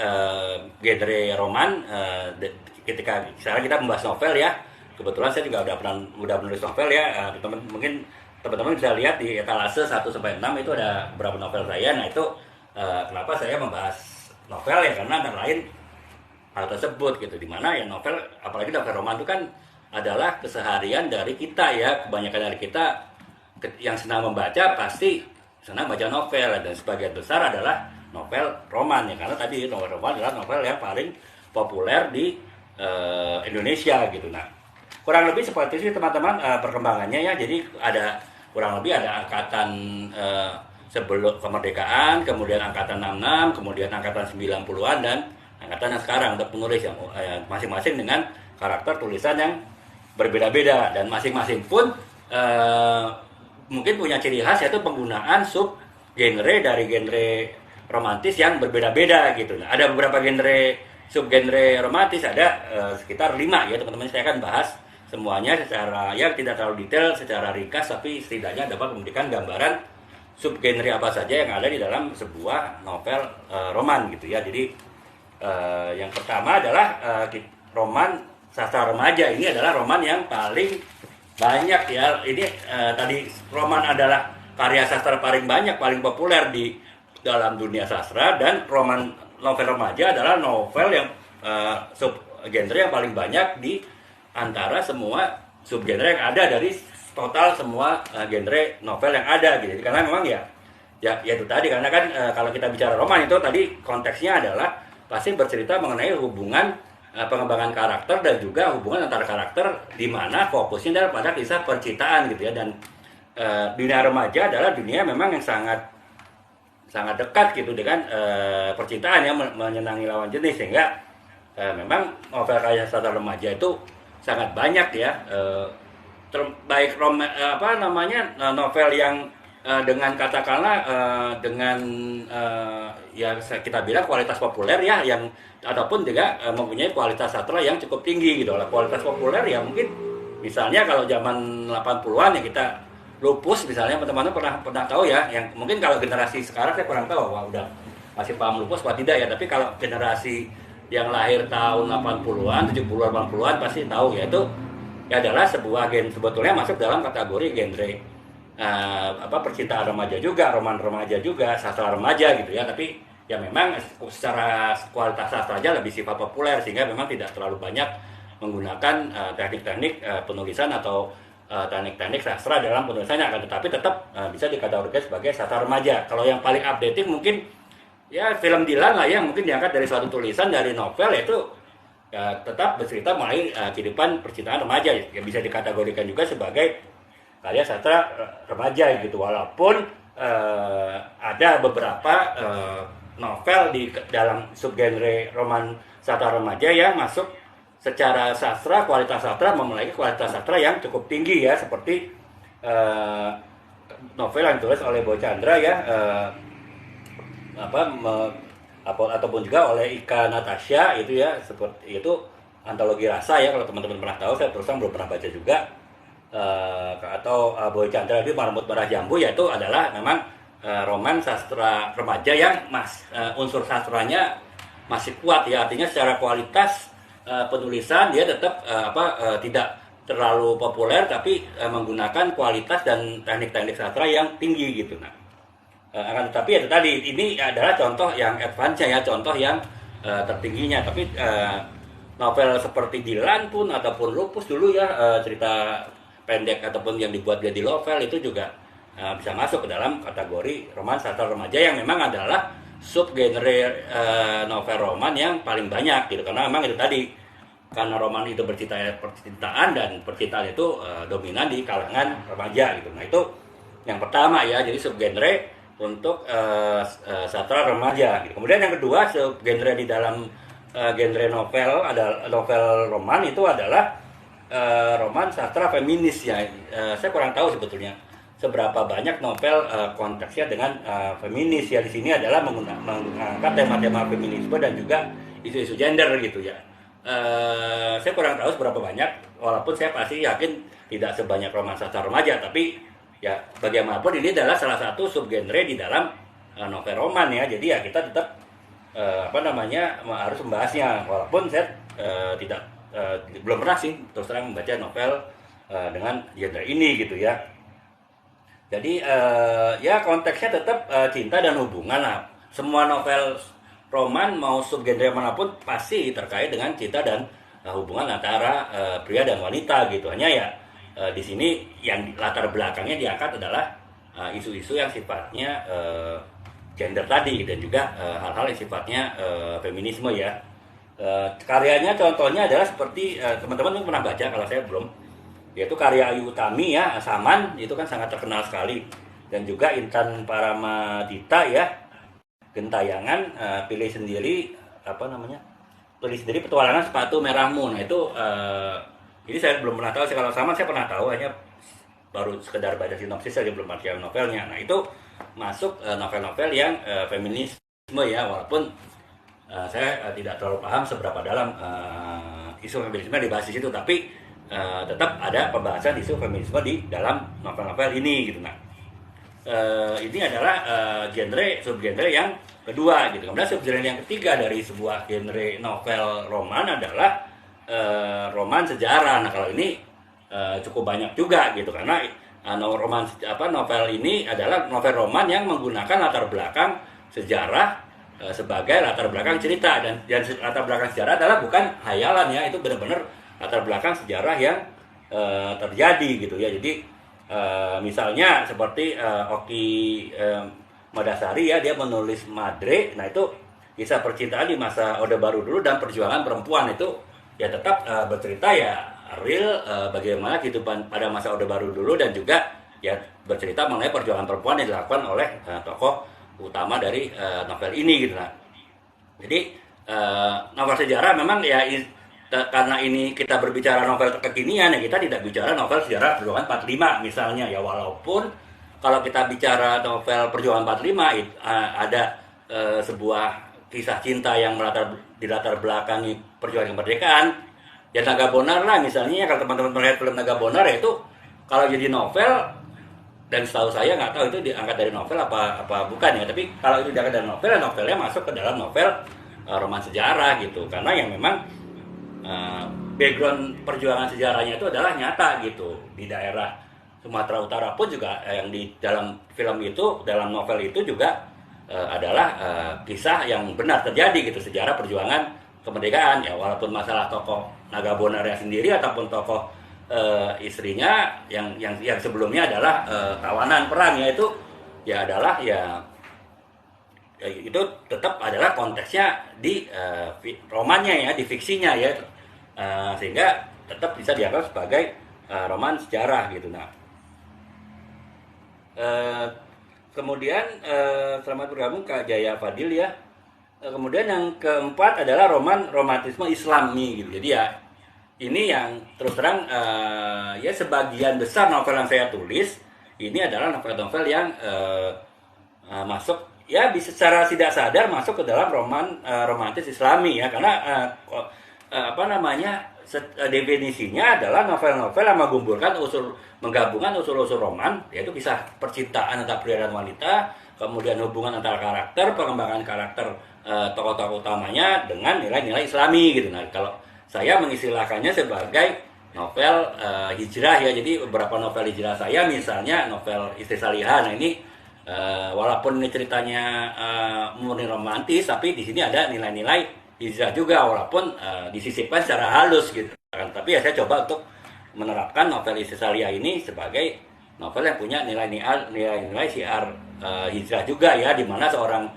Speaker 1: genre roman. Ketika sekarang kita membahas novel ya. Kebetulan saya juga udah menulis novel ya. Mungkin teman-teman bisa lihat di etalase 1 sampai 6 itu ada beberapa novel saya. Nah, itu kenapa saya membahas novel ya, karena antara lain hal tersebut gitu, dimana ya novel, apalagi novel roman itu kan adalah keseharian dari kita ya. Kebanyakan dari kita yang senang membaca pasti senang baca novel, dan sebagian besar adalah novel roman ya, karena tadi novel roman adalah novel yang paling populer di Indonesia gitu. Nah, kurang lebih seperti itu teman-teman perkembangannya ya. Jadi kurang lebih ada angkatan sebelum kemerdekaan, kemudian angkatan 66, kemudian angkatan 90-an, dan angkatan yang sekarang untuk penulis yang masing-masing dengan karakter tulisan yang berbeda-beda, dan masing-masing pun mungkin punya ciri khas, yaitu penggunaan sub genre dari genre romantis yang berbeda-beda gitu. Nah, ada beberapa sub genre romantis, ada sekitar 5 ya teman-teman. Saya akan bahas semuanya secara ya tidak terlalu detail, secara ringkas, tapi setidaknya dapat memberikan gambaran sub genre apa saja yang ada di dalam sebuah novel roman gitu ya. Jadi yang pertama adalah roman sastra remaja. Ini adalah roman yang paling banyak ya. Ini tadi roman adalah karya sastra paling banyak, paling populer di dalam dunia sastra, dan novel remaja adalah novel yang sub genre yang paling banyak di antara semua sub genre yang ada dari total semua genre novel yang ada gitu. Karena memang ya itu tadi, karena kan kalau kita bicara roman itu tadi konteksnya adalah pasti bercerita mengenai hubungan pengembangan karakter dan juga hubungan antar karakter, di mana fokusnya adalah pada kisah percintaan gitu ya. Dan dunia remaja adalah dunia memang yang sangat dekat gitu dengan percintaan yang menyenangi lawan jenis, sehingga memang novel karya sastra remaja itu sangat banyak ya. Baik novel yang dengan katakanlah dengan ya kita bilang kualitas populer ya, yang ataupun juga mempunyai kualitas sastra yang cukup tinggi gitu. Kualitas populer ya mungkin misalnya kalau zaman 80-an ya kita Lupus misalnya, teman-teman pernah tahu ya, yang mungkin kalau generasi sekarang saya kurang tahu udah masih paham Lupus apa tidak ya, tapi kalau generasi yang lahir tahun 80-an, 70-an, 80-an pasti tahu ya, itu ya adalah sebuah sebetulnya masuk dalam kategori genre percintaan remaja juga, roman remaja juga, sastra remaja gitu ya. Tapi ya memang secara kualitas sastranya lebih sifat populer, sehingga memang tidak terlalu banyak menggunakan teknik-teknik penulisan atau teknik-teknik sastra dalam penulisannya, akan tetapi tetap bisa dikategorikan sebagai sastra remaja. Kalau yang paling updated mungkin ya film Dylan lah ya, mungkin diangkat dari suatu tulisan dari novel, yaitu tetap bercerita mengenai kehidupan percintaan remaja, yang bisa dikategorikan juga sebagai karya sastra remaja gitu. Walaupun ada beberapa novel di dalam subgenre roman sastra remaja yang masuk secara sastra, kualitas sastra memiliki kualitas sastra yang cukup tinggi ya, seperti novel yang ditulis oleh Boy Chandra ya, ataupun juga oleh Ika Natasha itu ya, seperti itu antologi rasa ya, kalau teman-teman pernah tahu, saya terus terang belum pernah baca juga. Atau Boy Chandra di Marmut Merah Jambu, yaitu adalah memang roman sastra remaja yang unsur sastranya masih kuat ya, artinya secara kualitas penulisan dia tetap tidak terlalu populer, tapi menggunakan kualitas dan teknik-teknik sastra yang tinggi gitu. Nah, akan tetapi ya tadi, ini adalah contoh yang advance ya, contoh yang tertingginya. Tapi novel seperti Dilan pun ataupun Lupus dulu ya, cerita pendek ataupun yang dibuat jadi novel itu juga bisa masuk ke dalam kategori roman sastra remaja yang memang adalah subgenre novel roman yang paling banyak gitu, karena memang itu tadi, karena roman itu percintaan dan percintaan itu dominan di kalangan remaja gitu. Nah, itu yang pertama ya, jadi subgenre untuk sastra remaja gitu. Kemudian yang kedua, subgenre di dalam genre novel, ada novel roman itu adalah roman sastra feminis ya. Saya kurang tahu sebetulnya seberapa banyak novel konteksnya dengan feminis ya. Di sini adalah mengangkat tema-tema feminisme dan juga isu-isu gender gitu ya. Saya kurang tahu seberapa banyak, walaupun saya pasti yakin tidak sebanyak roman sastra remaja, tapi ya bagaimanapun ini adalah salah satu subgenre di dalam novel roman ya. Jadi ya kita tetap harus membahasnya, walaupun saya belum pernah sih terus terang membaca novel dengan genre ini gitu ya. Jadi ya konteksnya tetap cinta dan hubungan lah. Semua novel roman mau subgenre manapun pasti terkait dengan cinta dan hubungan antara pria dan wanita gitu. Hanya ya di sini yang latar belakangnya diangkat adalah isu-isu yang sifatnya gender tadi, dan juga hal-hal yang sifatnya feminisme ya. Karyanya contohnya adalah seperti teman-teman pernah baca, kalau saya belum, yaitu karya Ayu Utami ya, Saman, itu kan sangat terkenal sekali. Dan juga Intan Paramadita ya, Gentayangan, pilih sendiri petualangan sepatu merahmu. Nah itu ini saya belum pernah tahu sih. Kalau Saman saya pernah tahu, hanya baru sekedar baca sinopsis saja, belum baca novelnya. Nah itu masuk novel-novel yang feminisme ya, walaupun saya tidak terlalu paham seberapa dalam isu feminisme dibahas di situ, tapi tetap ada pembahasan isu feminisme di dalam novel-novel ini gitu. Nah, ini adalah subgenre yang kedua gitu. Kemudian subgenre yang ketiga dari sebuah genre novel roman adalah roman sejarah. Nah, kalau ini cukup banyak juga gitu, karena novel ini adalah novel roman yang menggunakan latar belakang sejarah sebagai latar belakang cerita, dan latar belakang sejarah adalah bukan hayalan ya, itu benar-benar latar belakang sejarah yang terjadi gitu ya. Jadi misalnya seperti Oki Madasari ya, dia menulis Madre. Nah itu kisah percintaan di masa Orde Baru dulu dan perjuangan perempuan, itu ya tetap bercerita ya real bagaimana kehidupan pada masa Orde Baru dulu, dan juga ya bercerita mengenai perjuangan perempuan yang dilakukan oleh tokoh utama dari novel ini gitu. Nah, jadi novel sejarah memang ya karena ini kita berbicara novel kekinian ya, kita tidak bicara novel sejarah perjuangan 45 misalnya ya, walaupun kalau kita bicara novel perjuangan 45 ada sebuah kisah cinta yang dilatar belakangi perjuangan kemerdekaan ya, Naga Bonar lah misalnya. Kalau teman-teman melihat film Naga Bonar ya, itu kalau jadi novel, dan setahu saya nggak tahu itu diangkat dari novel apa bukan ya, tapi kalau itu diangkat dari novel, novelnya masuk ke dalam novel roman sejarah gitu, karena yang memang background perjuangan sejarahnya itu adalah nyata gitu. Di daerah Sumatera Utara pun juga yang di dalam film itu, dalam novel itu juga adalah kisah yang benar terjadi gitu, sejarah perjuangan kemerdekaan ya, walaupun masalah tokoh Naga Bonarnya sendiri ataupun tokoh istrinya yang sebelumnya adalah tawanan perang ya, itu ya adalah ya itu tetap adalah konteksnya di romannya ya, di fiksinya ya, sehingga tetap bisa dianggap sebagai roman sejarah gitu. Nah, kemudian selamat bergabung Kak Jaya Fadil ya. Kemudian yang keempat adalah romantisme Islami gitu. Jadi ya ini yang terus terang ya sebagian besar novel yang saya tulis ini adalah novel-novel yang masuk ya bisa secara tidak sadar masuk ke dalam romantis Islami ya karena apa namanya definisinya adalah novel-novel yang menggabungkan unsur-unsur roman yaitu kisah percintaan antara pria dan wanita, kemudian hubungan antara karakter, pengembangan karakter tokoh-tokoh utamanya dengan nilai-nilai Islami gitu. Nah, kalau saya mengistilahkannya sebagai novel hijrah ya. Jadi beberapa novel hijrah saya misalnya novel Istri Salihah. Nah, ini walaupun ini ceritanya murni romantis tapi di sini ada nilai-nilai hijrah juga walaupun disisipkan secara halus gitu. Tapi ya saya coba untuk menerapkan novel Istri Salihah ini sebagai novel yang punya nilai-nilai syiar hijrah juga ya, di mana seorang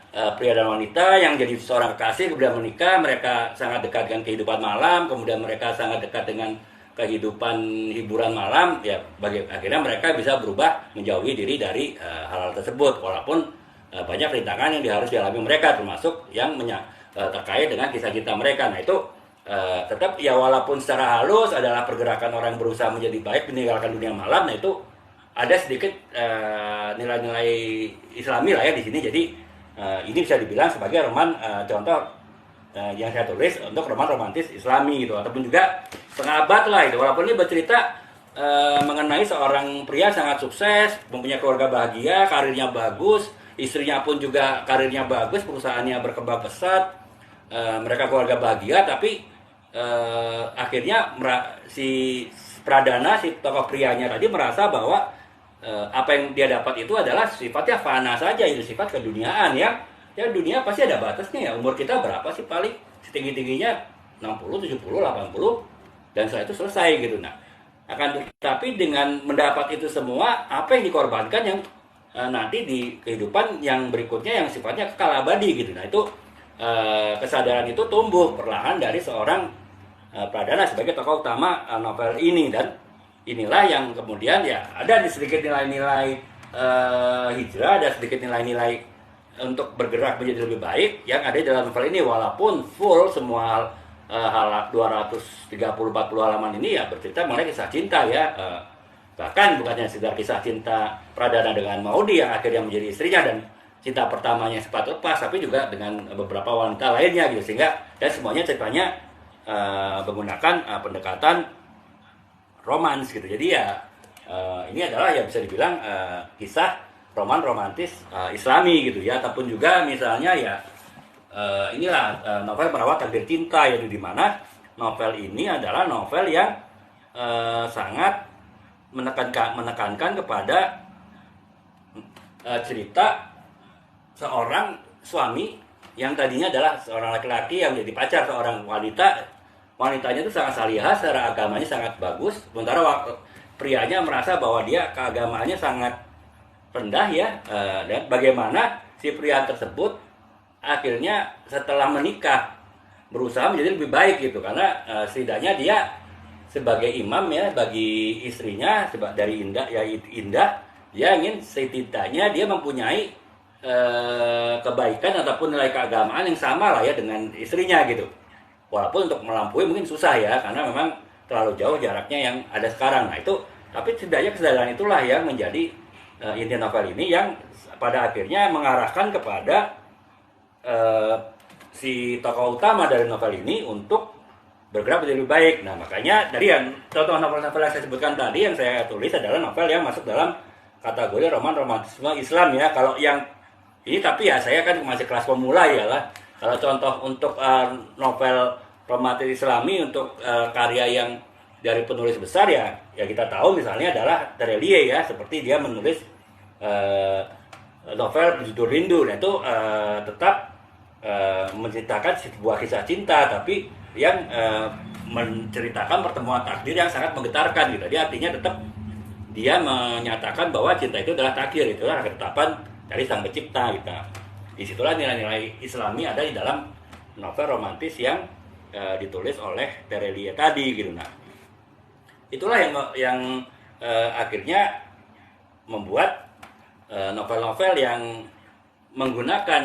Speaker 1: pria dan wanita yang jadi seorang kekasih kemudian menikah, mereka sangat dekat dengan kehidupan malam, kemudian mereka sangat dekat dengan kehidupan hiburan malam ya, akhirnya mereka bisa berubah menjauhi diri dari hal-hal tersebut walaupun banyak rintangan yang harus dialami mereka termasuk yang terkait dengan kisah cinta mereka. Nah itu tetap ya walaupun secara halus adalah pergerakan orang berusaha menjadi baik meninggalkan dunia malam. Nah itu ada sedikit nilai-nilai Islami lah ya di sini. Jadi ini bisa dibilang sebagai roman contoh yang saya tulis untuk roman romantis Islami gitu, ataupun juga setengah abad lah itu. Walaupun ini bercerita mengenai seorang pria sangat sukses, mempunyai keluarga bahagia, karirnya bagus, istrinya pun juga karirnya bagus, perusahaannya berkembang pesat, mereka keluarga bahagia, tapi akhirnya si Pradana, si tokoh prianya tadi merasa bahwa apa yang dia dapat itu adalah sifatnya fana saja, itu sifat keduniaan ya. Ya dunia pasti ada batasnya ya. Umur kita berapa sih paling setinggi-tingginya 60, 70, 80 dan setelah itu selesai gitu. Nah, tapi dengan mendapat itu semua apa yang dikorbankan yang nanti di kehidupan yang berikutnya yang sifatnya kekal abadi gitu. Nah, itu kesadaran itu tumbuh perlahan dari seorang Pradana sebagai tokoh utama novel ini, dan inilah yang kemudian ya ada sedikit nilai-nilai hijrah, ada sedikit nilai-nilai untuk bergerak menjadi lebih baik yang ada di dalam novel ini, walaupun full semua halaman 230-40 halaman ini ya bercerita mengenai kisah cinta ya, bahkan bukannya sekedar kisah cinta Pradana dengan Maudi yang akhirnya menjadi istrinya dan cinta pertamanya sempat lepas, tapi juga dengan beberapa wanita lainnya gitu, sehingga dan semuanya ceritanya menggunakan pendekatan romans gitu. Jadi ya ini adalah ya bisa dibilang kisah roman romantis Islami gitu ya, ataupun juga misalnya ya inilah novel Merawat Takdir Cinta, yaitu di mana novel ini adalah novel yang sangat menekankan kepada cerita seorang suami yang tadinya adalah seorang laki-laki yang menjadi pacar seorang wanita. Wanitanya itu sangat salihah, secara agamanya sangat bagus, sementara prianya merasa bahwa dia keagamaannya sangat rendah ya, dan bagaimana si pria tersebut akhirnya setelah menikah berusaha menjadi lebih baik gitu, karena setidaknya dia sebagai imam ya bagi istrinya dari Indah, dia ingin setidaknya dia mempunyai kebaikan ataupun nilai keagamaan yang sama lah ya dengan istrinya gitu. Walaupun untuk melampaui mungkin susah ya, karena memang terlalu jauh jaraknya yang ada sekarang. Nah itu, tapi setidaknya kesadaran itulah yang menjadi inti novel ini, yang pada akhirnya mengarahkan kepada si tokoh utama dari novel ini untuk bergerak menjadi lebih baik. Nah makanya dari yang contoh novel-novel yang saya sebutkan tadi, yang saya tulis adalah novel yang masuk dalam kategori roman romantisme Islam ya. Kalau yang ini tapi ya saya kan masih kelas pemula ya lah. Kalau contoh untuk novel romantis Islami untuk karya yang dari penulis besar ya kita tahu misalnya adalah Terelie ya, seperti dia menulis novel berjudul Rindu. Nah itu tetap menceritakan sebuah kisah cinta, tapi yang menceritakan pertemuan takdir yang sangat menggetarkan gitu. Dia artinya tetap dia menyatakan bahwa cinta itu adalah takdir, itulah ketetapan dari Sang Pencipta gitu. Disitulah nilai-nilai Islami ada di dalam novel romantis yang ditulis oleh Terelie tadi gitu. Nah, itulah yang akhirnya membuat novel-novel yang menggunakan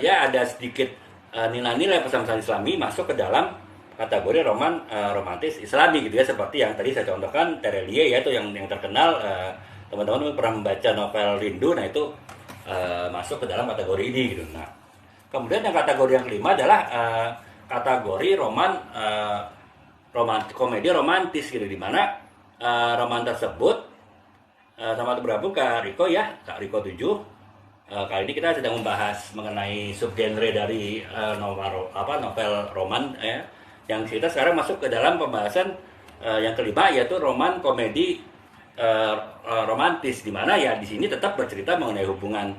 Speaker 1: ya ada sedikit nilai-nilai pesan-pesan Islami masuk ke dalam kategori roman romantis Islami gitu ya, seperti yang tadi saya contohkan Terelie ya, itu yang terkenal, teman-teman pernah membaca novel Rindu, nah itu masuk ke dalam kategori ini gitu. Nah, kemudian yang kategori yang kelima adalah kategori komedi romantis gitu, di mana roman tersebut sama bergabung Kak Riko ya, Kak Riko 7. Kali ini kita sedang membahas mengenai subgenre dari novel roman ya. Yang kita sekarang masuk ke dalam pembahasan yang kelima, yaitu roman komedi romantis, di mana ya di sini tetap bercerita mengenai hubungan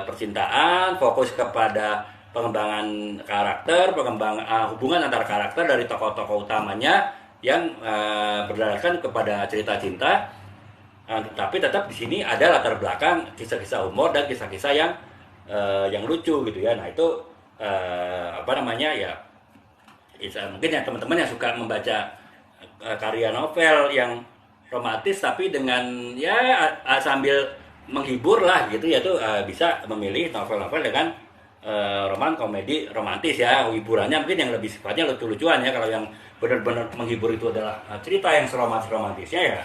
Speaker 1: percintaan, fokus kepada pengembangan karakter, hubungan antara karakter dari tokoh-tokoh utamanya yang berdasarkan kepada cerita cinta. Tapi tetap di sini ada latar belakang kisah-kisah humor dan kisah-kisah yang lucu gitu ya. Nah itu ya mungkin ya teman-teman yang suka membaca karya novel yang romantis tapi dengan ya sambil menghibur lah gitu ya, tuh bisa memilih novel-novel dengan roman komedi romantis ya. Hiburannya mungkin yang lebih sifatnya lucu-lucuan ya. Kalau yang benar-benar menghibur itu adalah cerita yang seromantis-romantisnya ya,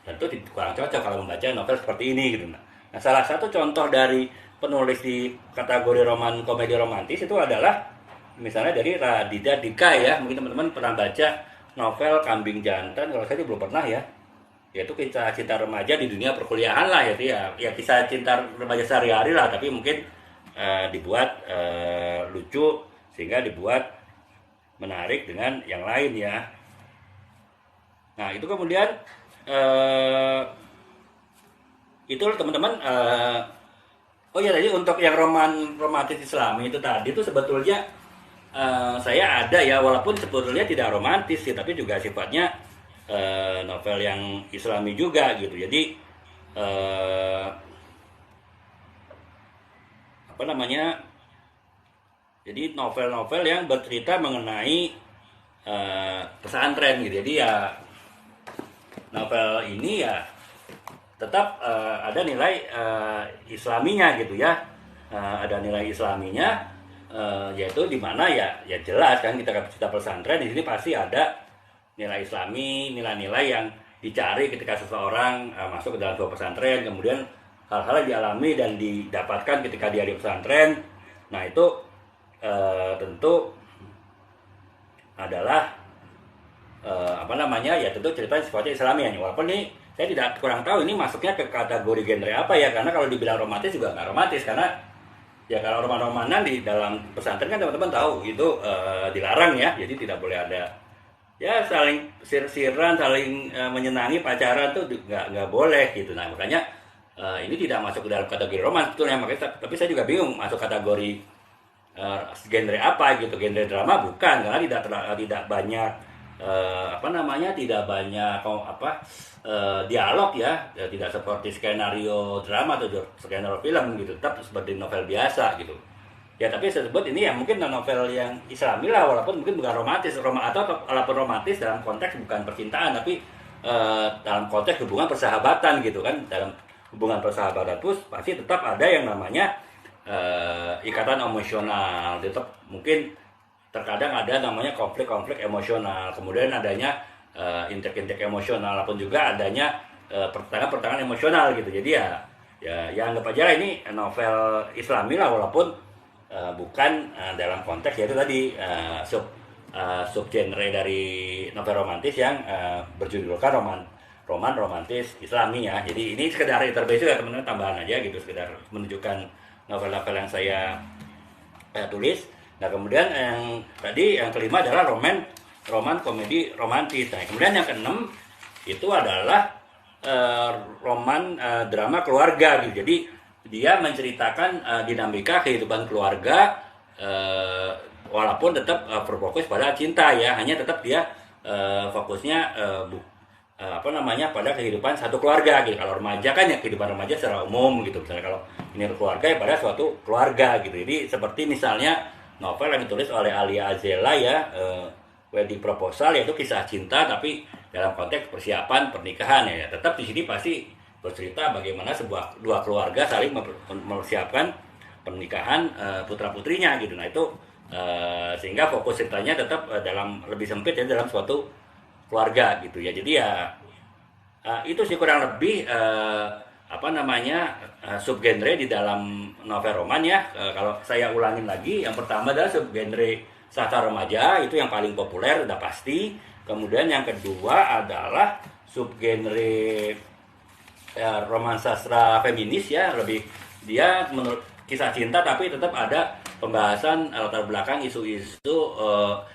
Speaker 1: tentu kurang cocok kalau membaca novel seperti ini gitu. Nah, salah satu contoh dari penulis di kategori roman komedi romantis itu adalah misalnya dari Raditya Dika ya. Mungkin teman-teman pernah baca novel Kambing Jantan, kalau saya belum pernah ya. Yaitu kisah cinta remaja di dunia perkuliahan lah ya kisah cinta remaja sehari-hari lah, tapi mungkin dibuat lucu sehingga dibuat menarik dengan yang lain ya. Nah, itu kemudian itu teman-teman oh ya, tadi untuk yang romantis Islami itu tadi itu sebetulnya saya ada ya, walaupun sebetulnya tidak romantis sih, tapi juga sifatnya novel yang Islami juga gitu. Jadi jadi novel-novel yang bercerita mengenai pesantren gitu. Jadi ya novel ini ya tetap ada nilai Islaminya gitu ya. Ada nilai Islaminya, yaitu di mana ya jelas kan, kita cerita pesantren di sini pasti ada nilai Islami, nilai-nilai yang dicari ketika seseorang masuk ke dalam sebuah pesantren, kemudian hal-hal yang dialami dan didapatkan ketika dia di pesantren. Nah itu tentu adalah ya tentu cerita sifatnya Islami ya. Walaupun ini saya kurang tahu ini masuknya ke kategori genre apa ya, karena kalau dibilang romantis juga nggak romantis, karena ya kalau roman-romanan di dalam pesantren kan teman-teman tahu itu dilarang ya. Jadi tidak boleh ada ya saling sir-siran, saling menyenangi, pacaran tuh nggak boleh gitu. Nah makanya ini tidak masuk ke dalam kategori roman sebetulnya. Makanya tapi saya juga bingung masuk kategori genre apa gitu. Genre drama bukan, karena tidak banyak tidak banyak dialog ya, tidak seperti skenario drama atau skenario film gitu, tetap seperti novel biasa gitu ya. Tapi saya sebut ini ya mungkin novel yang Islami lah, walaupun mungkin bukan romantis atau walaupun romantis dalam konteks bukan percintaan, tapi dalam konteks hubungan persahabatan gitu kan. Dalam hubungan persahabatan itu pasti tetap ada yang namanya ikatan emosional, tetap mungkin terkadang ada namanya konflik-konflik emosional, kemudian adanya intrik-intrik emosional, pun juga adanya pertentangan emosional gitu. Jadi ya anggap aja ini novel Islami lah, walaupun bukan dalam konteks yaitu tadi subgenre dari novel romantis yang berjudulkan roman romantis Islami ya. Jadi ini sekedar intermezzo ya teman-teman, tambahan aja gitu, sekedar menunjukkan novel-novel yang saya tulis. Nah kemudian yang kelima adalah roman komedi romantis. Nah kemudian yang keenam itu adalah roman drama keluarga gitu. Jadi dia menceritakan dinamika kehidupan keluarga, walaupun tetap berfokus pada cinta ya. Hanya tetap dia fokusnya pada kehidupan satu keluarga gitu. Kalau remaja kan ya kehidupan remaja secara umum gitu. Misalnya kalau ini keluarga ya pada suatu keluarga gitu. Jadi seperti misalnya novel yang ditulis oleh Alia Azela ya, Wedding Proposal, yaitu kisah cinta tapi dalam konteks persiapan pernikahan ya. Tetap di sini pasti bercerita bagaimana dua keluarga saling mempersiapkan pernikahan putra putrinya gitu. Nah itu Sehingga fokus ceritanya tetap dalam lebih sempit ya, dalam suatu keluarga gitu ya. Jadi ya itu sih kurang lebih apa namanya subgenre di dalam novel roman ya. Kalau saya ulangin lagi, yang pertama adalah subgenre sastra remaja, itu yang paling populer udah pasti. Kemudian yang kedua adalah subgenre roman sastra feminis ya, lebih dia menurut kisah cinta tapi tetap ada pembahasan latar belakang isu-isu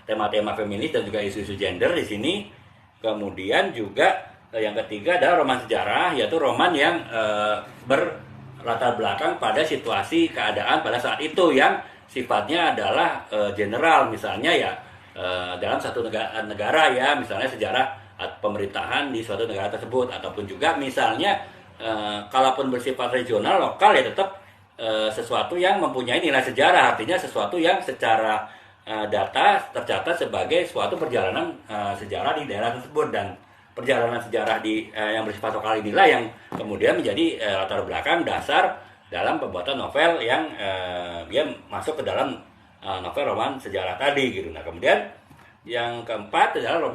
Speaker 1: tema-tema feminis dan juga isu-isu gender di sini. Kemudian juga yang ketiga adalah roman sejarah, yaitu roman yang berlatar belakang pada situasi keadaan pada saat itu yang sifatnya adalah general, misalnya ya dalam satu negara ya, misalnya sejarah pemerintahan di suatu negara tersebut, ataupun juga misalnya kalaupun bersifat regional lokal ya tetap sesuatu yang mempunyai nilai sejarah, artinya sesuatu yang secara data tercatat sebagai suatu perjalanan sejarah di daerah tersebut, dan perjalanan sejarah di yang bersifat lokal inilah yang kemudian menjadi latar belakang dasar dalam pembuatan novel yang dia masuk ke dalam novel roman sejarah tadi gitu. Nah kemudian yang keempat adalah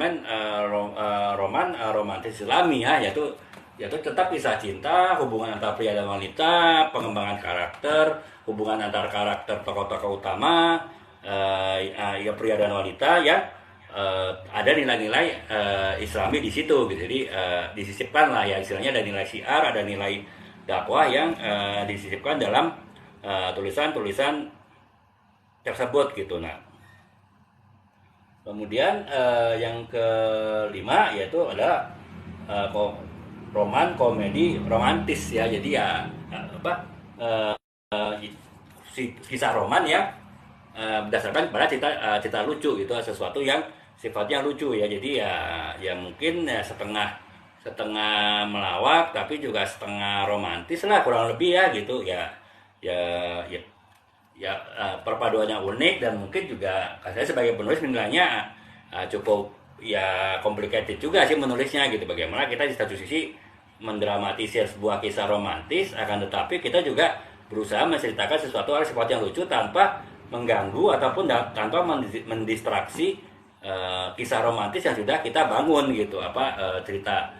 Speaker 1: roman romantis Islami ya, yaitu tetap kisah cinta, hubungan antara pria dan wanita, pengembangan karakter, hubungan antar karakter tokoh-tokoh utama, ya pria dan wanita yang ada nilai-nilai Islami di situ gitu. Jadi disisipkan lah ya, istilahnya ada nilai syiar, ada nilai dakwah yang disisipkan dalam tulisan-tulisan tersebut gitu. Nah kemudian yang kelima yaitu adalah roman komedi romantis ya. Jadi ya kisah roman yang berdasarkan pada cerita lucu gitu, sesuatu yang sifatnya lucu ya. Jadi ya mungkin ya setengah melawak tapi juga setengah romantis lah kurang lebih ya gitu ya. Perpaduannya unik, dan mungkin juga saya sebagai penulis menilainya cukup ya complicated juga sih menulisnya gitu. Bagaimana kita di satu sisi mendramatisir sebuah kisah romantis, akan tetapi kita juga berusaha menceritakan sesuatu hal sifat yang lucu tanpa mengganggu ataupun tanpa mendistraksi kisah romantis yang sudah kita bangun gitu, cerita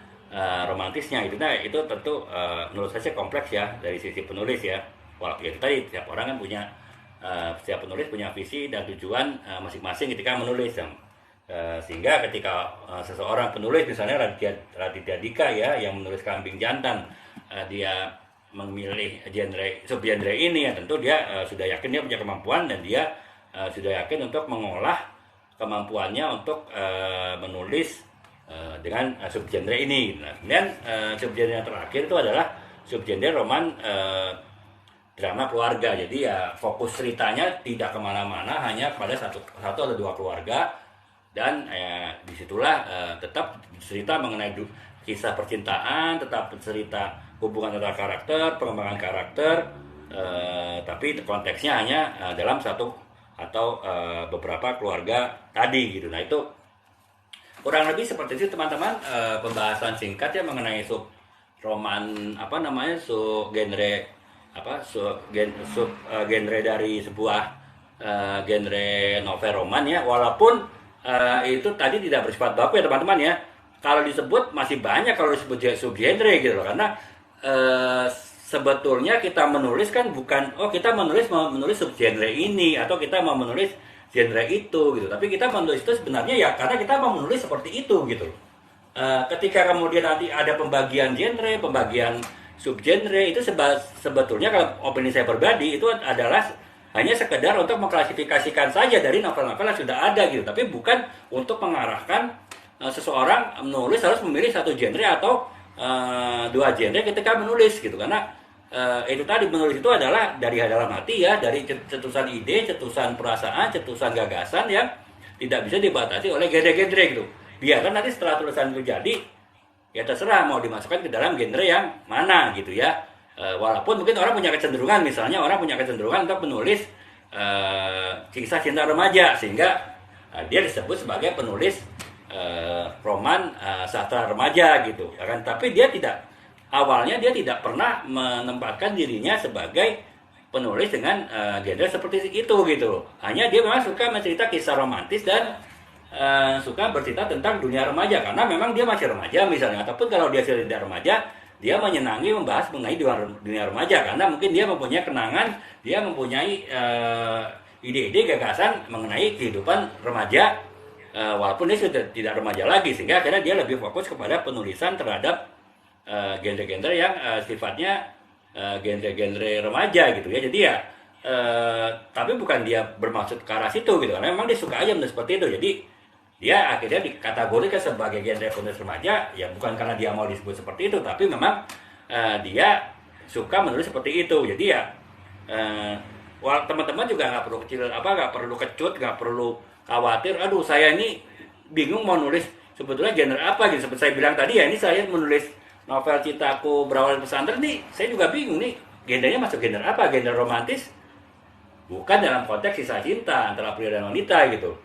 Speaker 1: romantisnya itu. Nah itu tentu menurut saya kompleks ya dari sisi penulis ya. Walaupun itu tadi setiap orang kan punya setiap penulis punya visi dan tujuan masing-masing ketika menulis, sehingga ketika seseorang penulis misalnya Raditya Dika ya yang menulis Kambing Jantan, dia memilih subgenre ini ya, tentu dia sudah yakin dia punya kemampuan, dan dia sudah yakin untuk mengolah kemampuannya untuk menulis dengan subgenre ini. Nah, kemudian subgenre yang terakhir itu adalah subgenre roman drama keluarga. Jadi ya fokus ceritanya tidak kemana-mana, hanya pada satu atau dua keluarga, dan disitulah tetap cerita mengenai kisah percintaan, tetap cerita hubungan antara karakter, pengembangan karakter, tapi konteksnya hanya dalam satu atau beberapa keluarga tadi gitu. Nah itu kurang lebih seperti itu teman-teman, pembahasan singkat ya mengenai sub roman sub genre genre dari sebuah genre novel roman ya. Walaupun itu tadi tidak bersifat baku ya teman-teman ya, kalau disebut masih banyak kalau disebut subgenre gitu loh, karena sebetulnya kita menulis kan bukan kita menulis subgenre ini atau kita mau menulis genre itu gitu, tapi kita menulis itu sebenarnya ya karena kita mau menulis seperti itu gitu loh. Ketika kemudian nanti ada pembagian genre, pembagian subgenre, itu sebetulnya kalau opini saya pribadi itu adalah hanya sekedar untuk mengklasifikasikan saja dari novel-novel yang sudah ada gitu, tapi bukan untuk mengarahkan seseorang menulis harus memilih satu genre atau dua genre ketika menulis gitu. Karena itu tadi, menulis itu adalah dari dalam hati ya, dari cetusan ide, cetusan perasaan, cetusan gagasan yang tidak bisa dibatasi oleh genre-genre gitu. Biarkan nanti setelah tulisan itu jadi, ya terserah mau dimasukkan ke dalam genre yang mana gitu ya. Walaupun mungkin orang punya kecenderungan, misalnya orang punya kecenderungan untuk menulis kisah cinta remaja, sehingga dia disebut sebagai penulis roman sastra remaja gitu ya kan. Tapi dia tidak, awalnya dia tidak pernah menempatkan dirinya sebagai penulis dengan genre seperti itu gitu. Hanya dia memang suka mencerita kisah romantis dan suka bercerita tentang dunia remaja karena memang dia masih remaja misalnya, ataupun kalau dia sudah tidak remaja, dia menyenangi membahas mengenai dunia remaja karena mungkin dia mempunyai kenangan, dia mempunyai ide-ide gagasan mengenai kehidupan remaja walaupun dia sudah tidak remaja lagi, sehingga akhirnya dia lebih fokus kepada penulisan terhadap genre-genre yang sifatnya genre-genre remaja gitu ya. Jadi ya tapi bukan dia bermaksud ke arah situ gitu, karena memang dia suka aja menulis seperti itu. Jadi dia akhirnya dikategorikan sebagai genre penulis remaja ya bukan karena dia mau disebut seperti itu, tapi memang dia suka menulis seperti itu. Jadi ya teman-teman juga nggak perlu nggak perlu kecut, nggak perlu khawatir. Aduh, saya ini bingung mau nulis sebetulnya genre apa gitu. Seperti saya bilang tadi ya, ini saya menulis novel Cintaku Berawal Pesantren nih, saya juga bingung nih genrenya masuk genre apa, genre romantis bukan dalam konteks kisah cinta antara pria dan wanita gitu.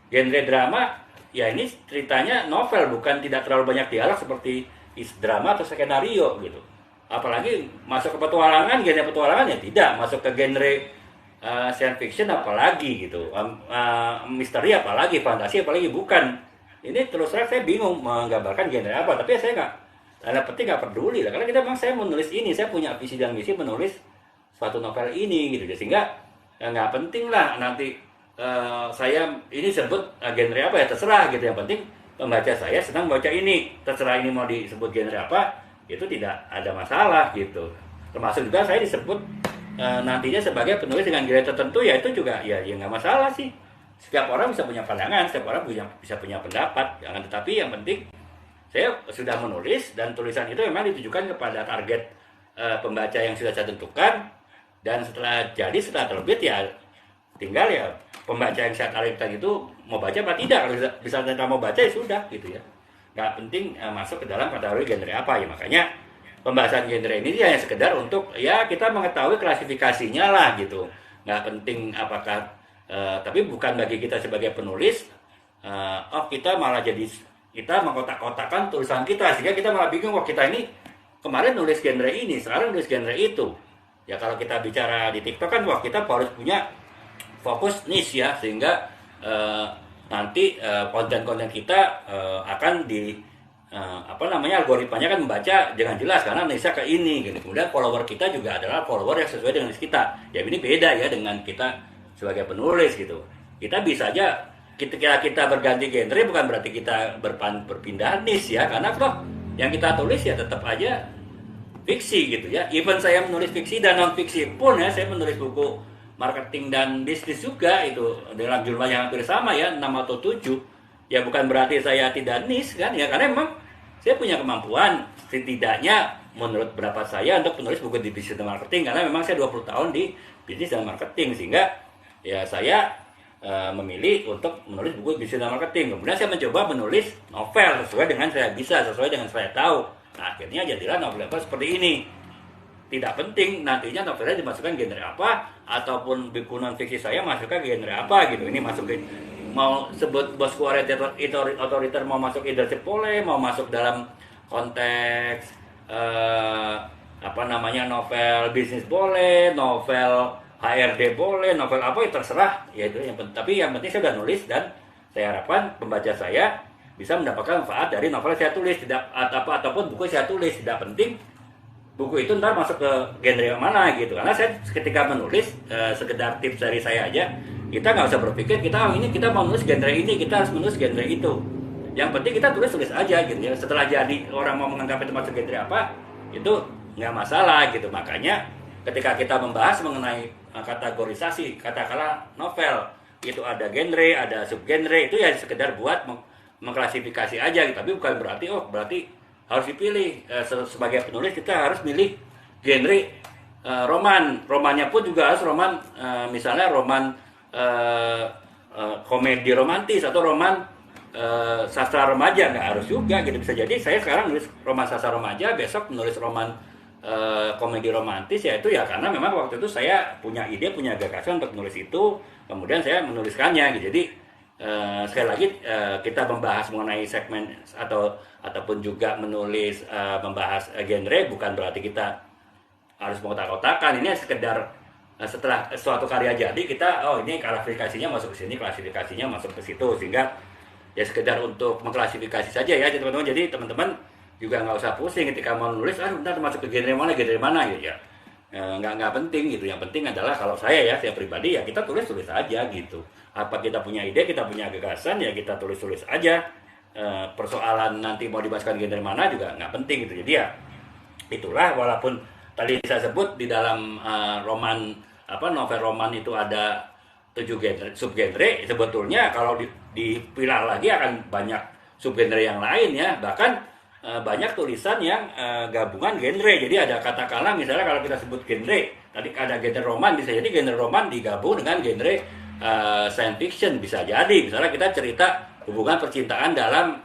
Speaker 1: Genre drama ya ini ceritanya novel, bukan tidak terlalu banyak dialog seperti drama atau skenario gitu. Apalagi masuk ke petualangan, genre petualangan ya tidak, masuk ke genre science fiction apalagi gitu, misteri apalagi, fantasi apalagi, bukan. Ini terus terang saya bingung menggambarkan genre apa, tapi saya nggak, tanda petik nggak peduli lah, karena kita memang saya menulis ini, saya punya visi dan misi menulis suatu novel ini gitu, sehingga nggak penting lah nanti saya ini sebut genre apa ya terserah gitu, yang penting pembaca saya senang baca ini, terserah ini mau disebut genre apa itu tidak ada masalah gitu. Termasuk juga saya disebut nantinya sebagai penulis dengan genre tertentu, ya itu juga ya nggak masalah sih. Setiap orang bisa punya pandangan, setiap orang bisa punya pendapat, jangan, tetapi yang penting saya sudah menulis dan tulisan itu memang ditujukan kepada target pembaca yang sudah saya tentukan, dan setelah terbit ya tinggal ya pembaca yang saya targetkan itu mau baca apa tidak. Kalau bisa tidak mau baca ya sudah gitu ya, nggak penting masuk ke dalam kategori genre apa ya. Makanya pembahasan genre ini hanya sekedar untuk ya kita mengetahui klasifikasinya lah gitu, nggak penting apakah tapi bukan bagi kita sebagai penulis kita malah jadi kita mengkotak-kotakan tulisan kita sehingga kita malah bingung, wah kita ini kemarin nulis genre ini, sekarang nulis genre itu. Ya kalau kita bicara di TikTok kan wah kita harus punya fokus niche ya, sehingga nanti konten-konten kita akan di algoritmanya kan membaca dengan jelas karena niche ke ini gitu. Kemudian follower kita juga adalah follower yang sesuai dengan niche kita. Ya ini beda ya dengan kita sebagai penulis gitu. Kita bisa aja ketika kita berganti genre bukan berarti kita berpindah niche ya, karena toh yang kita tulis ya tetap aja fiksi gitu ya. Even saya menulis fiksi dan non fiksi pun ya, saya menulis buku marketing dan bisnis juga itu dalam jumlah yang hampir sama ya, 6 atau 7. Ya bukan berarti saya tidak niche kan ya, karena memang saya punya kemampuan setidaknya menurut pendapat saya untuk menulis buku di bisnis dan marketing, karena memang saya 20 tahun di bisnis dan marketing, sehingga ya saya memilih untuk menulis buku bisnis dan marketing. Kemudian saya mencoba menulis novel sesuai dengan saya bisa, sesuai dengan saya tahu. Nah, akhirnya jadilah novel-novel seperti ini. Tidak penting nantinya novelnya dimasukkan genre apa, ataupun buku non fiksi saya masukkan genre apa gitu. Ini masukin mau sebut bosku otoriter, mau masuk leadership boleh, mau masuk dalam konteks novel bisnis boleh, novel HRD boleh, novel apa ya terserah. Ya itu yang penting. Tapi yang penting saya sudah nulis dan saya harapkan pembaca saya bisa mendapatkan manfaat dari novel yang saya tulis, ataupun buku yang saya tulis. Tidak penting buku itu ntar masuk ke genre yang mana gitu, karena saya ketika menulis sekedar tips dari saya aja, kita nggak usah berpikir kita mau nulis genre ini, kita harus menulis genre itu. Yang penting kita tulis aja gitu ya. Setelah jadi orang mau menganggap itu masuk genre apa, itu nggak masalah gitu. Makanya ketika kita membahas mengenai kategorisasi, katakanlah novel itu ada genre, ada subgenre, itu ya sekedar buat mengklasifikasi aja gitu. Tapi bukan berarti harus dipilih. Sebagai penulis kita harus milih genre romannya pun juga harus roman, misalnya roman komedi romantis atau roman sastra remaja, nggak harus juga gitu. Bisa jadi saya sekarang nulis roman sastra remaja, besok menulis roman komedi romantis, yaitu ya karena memang waktu itu saya punya ide, punya gagasan untuk menulis itu, kemudian saya menuliskannya gitu. Jadi sekali lagi kita membahas mengenai segmen ataupun juga membahas genre bukan berarti kita harus mengotak-kotakan. Ini sekedar setelah suatu karya jadi kita ini klasifikasinya masuk ke sini, klasifikasinya masuk ke situ, sehingga ya sekedar untuk mengklasifikasi saja ya teman-teman. Jadi teman-teman juga nggak usah pusing ketika mau nulis bentar masuk ke genre mana gitu ya. Nggak penting gitu. Yang penting adalah kalau saya pribadi ya kita tulis aja gitu. Apa kita punya ide, kita punya gagasan ya kita tulis aja. Persoalan nanti mau dimasukkan genre mana juga nggak penting gitu. Jadi ya itulah, walaupun tadi saya sebut di dalam novel roman itu ada 7 genre, subgenre, sebetulnya kalau dipilah lagi akan banyak subgenre yang lain ya. Bahkan banyak tulisan yang gabungan genre. Jadi ada katakanlah misalnya kalau kita sebut genre, tadi ada genre roman, bisa jadi genre roman digabung dengan genre science fiction, bisa jadi. Misalnya kita cerita hubungan percintaan dalam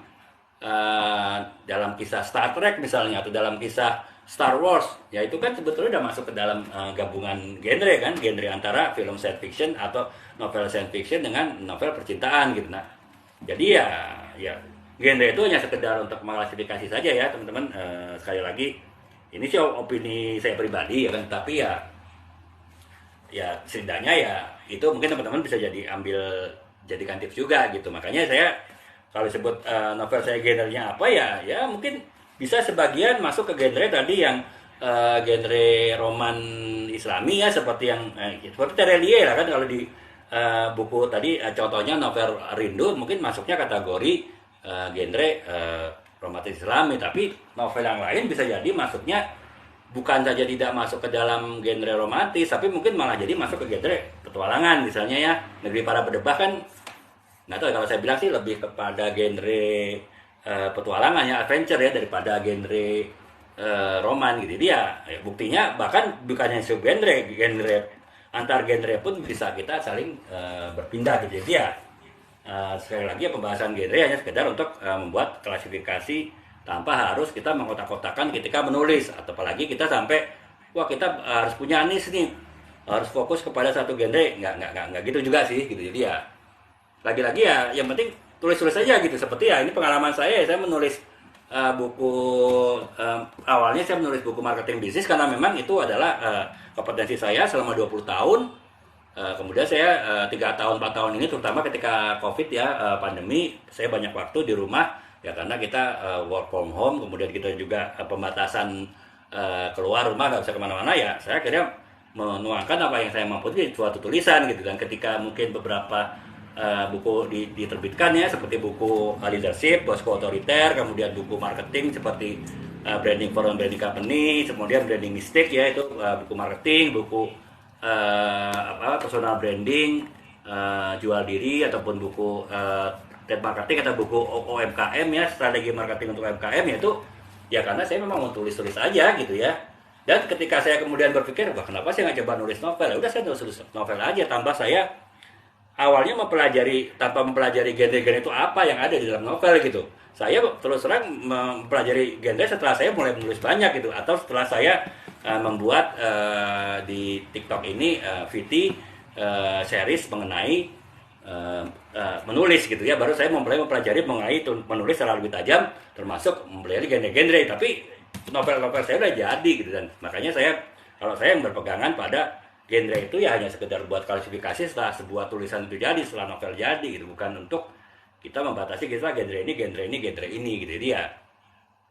Speaker 1: kisah Star Trek misalnya, atau dalam kisah Star Wars, ya itu kan sebetulnya udah masuk ke dalam gabungan genre kan, genre antara film science fiction atau novel science fiction dengan novel percintaan gitu. Nah, jadi ya genre itu hanya sekedar untuk mengklasifikasi saja ya teman-teman. Sekali lagi ini sih opini saya pribadi ya kan, tapi ya setidaknya ya itu mungkin teman-teman bisa jadikan tips juga gitu. Makanya saya kalau sebut novel saya genrenya apa ya mungkin bisa sebagian masuk ke genre tadi yang genre roman Islami ya, seperti yang seperti Terelie lah kan, kalau di buku tadi contohnya novel Rindu mungkin masuknya kategori genre romantis Islami. Tapi novel yang lain bisa jadi masuknya bukan saja tidak masuk ke dalam genre romantis, tapi mungkin malah jadi masuk ke genre petualangan misalnya ya. Negeri Para Berdebah kan nggak tahu, kalau saya bilang sih lebih kepada genre petualangan ya, adventure ya, daripada genre roman gitu. Dia buktinya bahkan bukannya subgenre, genre antar genre pun bisa kita saling berpindah gitu. Jadi sekali lagi pembahasan genre hanya sekedar untuk membuat klasifikasi tanpa harus kita mengkotak-kotakan ketika menulis, atau apalagi kita sampai kita harus punya niche nih, harus fokus kepada satu genre. Nggak gitu juga sih gitu. Jadi ya lagi-lagi ya yang penting tulis aja gitu. Seperti ya ini pengalaman saya menulis buku awalnya saya menulis buku marketing bisnis karena memang itu adalah kompetensi saya selama 20 tahun. Kemudian saya 3 tahun 4 tahun ini, terutama ketika COVID ya, pandemi, saya banyak waktu di rumah ya, karena kita work from home, kemudian kita juga pembatasan keluar rumah, nggak bisa kemana-mana ya. Saya akhirnya menuangkan apa yang saya mampu di suatu tulisan gitu. Dan ketika mungkin beberapa buku diterbitkan ya, seperti buku leadership, bosku otoriter, kemudian buku marketing seperti branding for branding company, kemudian branding mistake ya, itu buku marketing, buku personal branding, jual diri, ataupun buku trade marketing atau buku OMKM ya, strategi marketing untuk UMKM, yaitu ya karena saya memang mau tulis aja gitu ya. Dan ketika saya kemudian berpikir, kenapa saya nggak coba nulis novel? Ya udah, saya nulis novel aja, tambah saya awalnya tanpa mempelajari genre-genre itu apa yang ada di dalam novel gitu. Saya terus terang mempelajari genre setelah saya mulai menulis banyak gitu, atau setelah saya membuat di TikTok ini VT series mengenai menulis gitu ya. Baru saya mulai mempelajari mengenai menulis secara lebih tajam, termasuk mempelajari genre-genre. Tapi novel-novel saya udah jadi gitu, dan makanya kalau saya yang berpegangan pada genre itu ya hanya sekedar buat klasifikasi setelah sebuah tulisan itu jadi, setelah novel jadi gitu, bukan untuk kita membatasi kita genre ini gitu. Jadi ya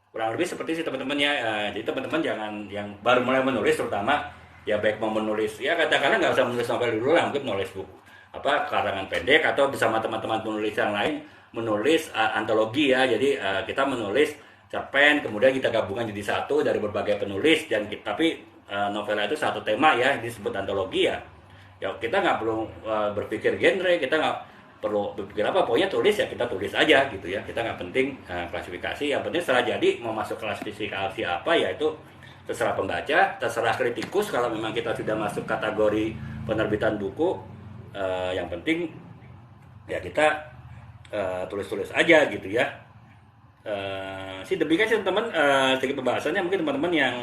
Speaker 1: kurang lebih seperti itu teman-teman ya. Jadi teman-teman jangan, yang baru mulai menulis terutama ya, baik mau menulis ya katakanlah nggak usah menulis novel dulu lah, mungkin menulis buku karangan pendek, atau bersama teman-teman penulis yang lain menulis antologi ya. Jadi kita menulis cerpen, kemudian kita gabungkan jadi satu dari berbagai penulis, dan tapi novelnya itu satu tema ya, disebut antologi ya. Ya kita nggak perlu berpikir genre, kita nggak perlu berpikir apa, pokoknya tulis ya, kita tulis aja gitu ya. Kita nggak penting klasifikasi, yang penting setelah jadi mau masuk klasifikasi apa ya itu terserah pembaca, terserah kritikus. Kalau memang kita sudah masuk kategori penerbitan buku, yang penting ya kita tulis aja gitu ya. Demikian sih teman-teman sedikit pembahasannya. Mungkin teman-teman yang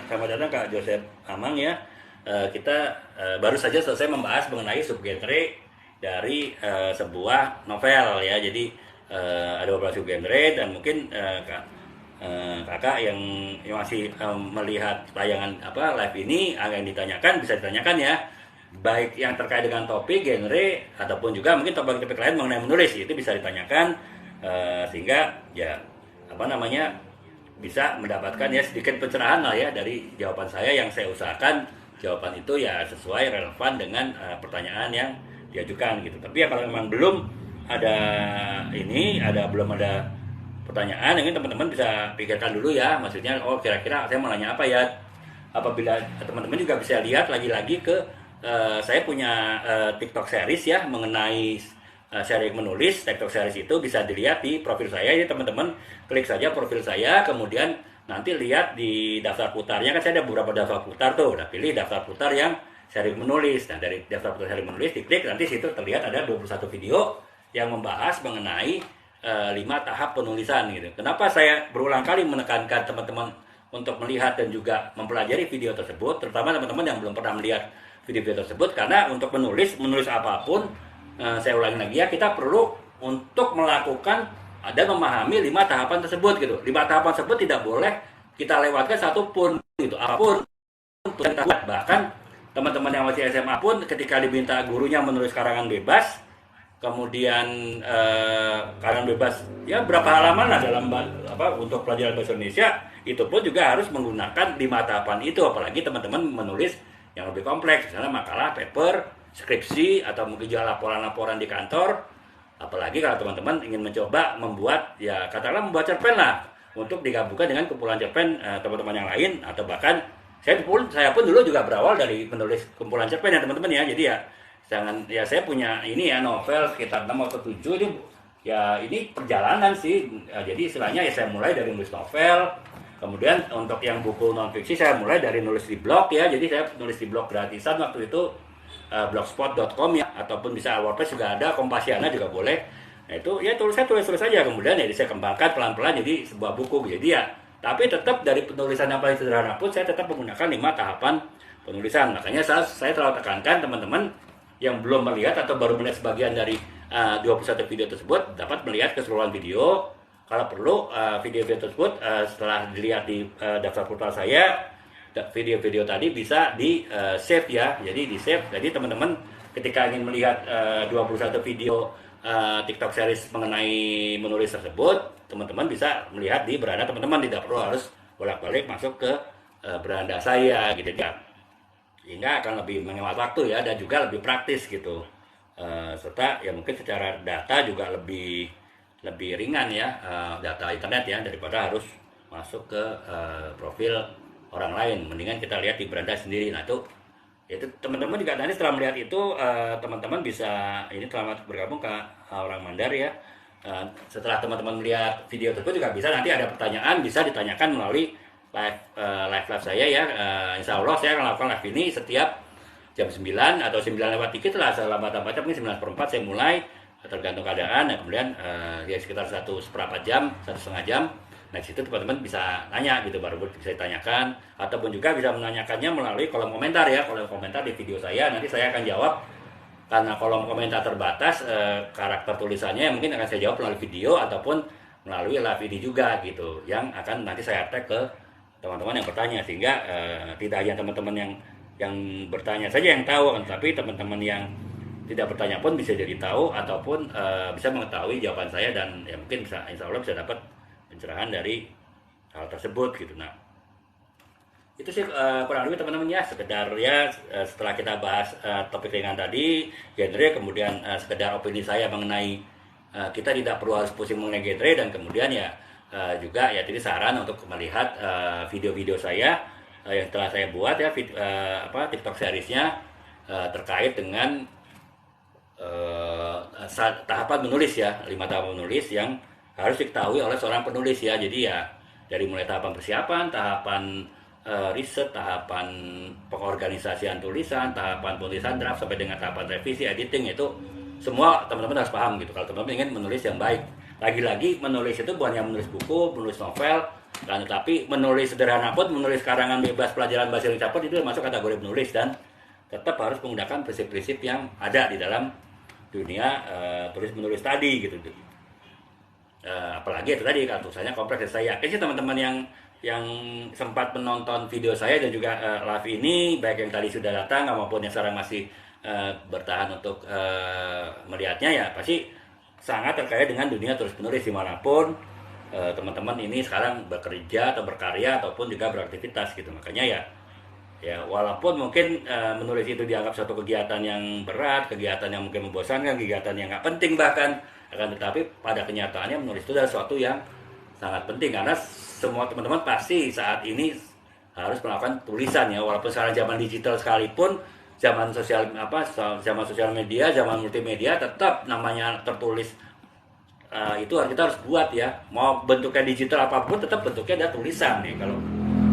Speaker 1: selamat datang Kak Joseph Amang ya. Kita baru saja selesai membahas mengenai subgenre dari sebuah novel ya. Jadi ada beberapa subgenre, dan mungkin kakak yang masih melihat tayangan live ini, yang ditanyakan bisa ditanyakan ya, baik yang terkait dengan topik, genre, ataupun juga mungkin topik-topik lain mengenai menulis, itu bisa ditanyakan, sehingga ya bisa mendapatkan ya sedikit pencerahan lah ya dari jawaban saya, yang saya usahakan jawaban itu ya sesuai relevan dengan pertanyaan yang diajukan gitu. Tapi ya kalau memang belum ada pertanyaan, ini teman-teman bisa pikirkan dulu ya, maksudnya kira-kira saya mau nanya apa ya. Apabila teman-teman juga bisa lihat lagi-lagi ke saya punya TikTok series ya mengenai sharing menulis. TikTok series itu bisa dilihat di profil saya. Jadi teman-teman klik saja profil saya, kemudian nanti lihat di daftar putarnya, kan saya ada beberapa daftar putar tuh. Nah, pilih daftar putar yang sharing menulis. Nah, dari daftar putar sharing menulis diklik, nanti situ terlihat ada 21 video yang membahas mengenai 5 tahap penulisan gitu. Kenapa saya berulang kali menekankan teman-teman untuk melihat dan juga mempelajari video tersebut, terutama teman-teman yang belum pernah melihat video-video tersebut, karena untuk menulis apapun, saya ulangi lagi ya, kita perlu untuk melakukan dan memahami 5 tahapan tersebut gitu. 5 tahapan tersebut tidak boleh kita lewatkan satupun gitu, apapun. Bahkan teman-teman yang masih SMA pun ketika diminta gurunya menulis karangan bebas, kemudian karangan bebas ya berapa halaman lah dalam untuk pelajaran bahasa Indonesia, itu pun juga harus menggunakan 5 tahapan itu. Apalagi teman-teman menulis yang lebih kompleks, misalnya makalah, paper, skripsi, atau mungkin juga laporan-laporan di kantor. Apalagi kalau teman-teman ingin mencoba membuat, ya katakanlah membuat cerpen lah, untuk digabungkan dengan kumpulan cerpen teman-teman yang lain, atau bahkan saya pun dulu juga berawal dari menulis kumpulan cerpen ya teman-teman ya. Jadi ya saya punya ini ya novel sekitar 6 atau 7 ini ya, ini perjalanan sih. Jadi istilahnya ya saya mulai dari nulis novel. Kemudian untuk yang buku non fiksi saya mulai dari nulis di blog ya. Jadi saya nulis di blog gratisan waktu itu, blogspot.com ya, ataupun bisa WordPress juga ada, Kompasiana juga boleh. Nah itu ya tulis saja, kemudian ya saya kembangkan pelan-pelan jadi sebuah buku. Jadi ya, tapi tetap dari penulisan yang paling sederhana pun saya tetap menggunakan 5 tahapan penulisan. Makanya saya terlalu tekankan teman-teman yang belum melihat atau baru melihat sebagian dari 21 video tersebut dapat melihat keseluruhan video. Kalau perlu video-video tersebut setelah dilihat di daftar portal saya, video-video tadi bisa di save ya. Jadi di save. Jadi teman-teman ketika ingin melihat 21 video TikTok series mengenai menulis tersebut, teman-teman bisa melihat di beranda teman-teman, tidak perlu harus bolak-balik masuk ke beranda saya gitu ya. Sehingga akan lebih menghemat waktu ya, dan juga lebih praktis gitu. Serta ya mungkin secara data juga lebih ringan ya, data internet ya, daripada harus masuk ke profil orang lain. Mendingan kita lihat di beranda sendiri. Nah itu teman-teman juga nanti setelah melihat itu, teman-teman bisa ini selamat bergabung ke orang Mandar ya. Setelah teman-teman melihat video tersebut juga bisa nanti ada pertanyaan, bisa ditanyakan melalui live saya ya. Insya Allah saya akan lakukan live ini setiap jam 9 atau 9 lewat dikit lah, selambat-lambatnya mungkin 9:04 saya mulai, tergantung keadaan. Nah kemudian ya sekitar 1/4 jam, 1,5 jam. Nah situ teman-teman bisa nanya gitu, baru bisa ditanyakan, ataupun juga bisa menanyakannya melalui kolom komentar ya, kolom komentar di video saya. Nanti saya akan jawab, karena kolom komentar terbatas karakter tulisannya, mungkin akan saya jawab melalui video ataupun melalui live ini juga gitu, yang akan nanti saya tag ke teman-teman yang bertanya, sehingga tidak hanya teman-teman yang bertanya saja yang tahu kan, tapi teman-teman yang tidak bertanya pun bisa jadi tahu, ataupun bisa mengetahui jawaban saya, dan ya mungkin bisa, insya Allah bisa dapat pencerahan dari hal tersebut gitu. Nah itu sih kurang lebih teman-teman ya, sekedar ya setelah kita bahas topik ringan tadi, genre, kemudian sekedar opini saya mengenai kita tidak perlu harus pusing mengenai genre, dan kemudian ya juga ya jadi saran untuk melihat video-video saya yang telah saya buat ya, TikTok seriesnya terkait dengan tahapan menulis ya, 5 tahapan menulis yang harus diketahui oleh seorang penulis ya. Jadi ya dari mulai tahapan persiapan, tahapan riset, tahapan pengorganisasian tulisan, tahapan penulisan draft, sampai dengan tahapan revisi, editing, itu semua teman-teman harus paham gitu kalau teman-teman ingin menulis yang baik. Lagi-lagi menulis itu bukan hanya menulis buku, menulis novel, dan tetapi menulis sederhana pun, menulis karangan bebas pelajaran bahasa Indonesia pun itu masuk kategori menulis, dan tetap harus menggunakan prinsip-prinsip yang ada di dalam dunia tulis menulis tadi gitu. apalagi itu tadi kartusanya kompleks. Saya yakin sih teman-teman yang sempat menonton video saya dan juga live ini, baik yang tadi sudah datang maupun yang sekarang masih bertahan untuk melihatnya, ya pasti sangat terkait dengan dunia tulis menulis dimanapun teman-teman ini sekarang bekerja atau berkarya ataupun juga beraktivitas gitu. Makanya ya walaupun mungkin menulis itu dianggap suatu kegiatan yang berat, kegiatan yang mungkin membosankan, kegiatan yang nggak penting bahkan, akan tetapi pada kenyataannya menulis itu adalah sesuatu yang sangat penting, karena semua teman-teman pasti saat ini harus melakukan tulisan ya, walaupun sekarang zaman digital sekalipun, zaman sosial media, zaman multimedia, tetap namanya tertulis itu kita harus buat ya, mau bentuknya digital apapun tetap bentuknya ada tulisan nih kalau.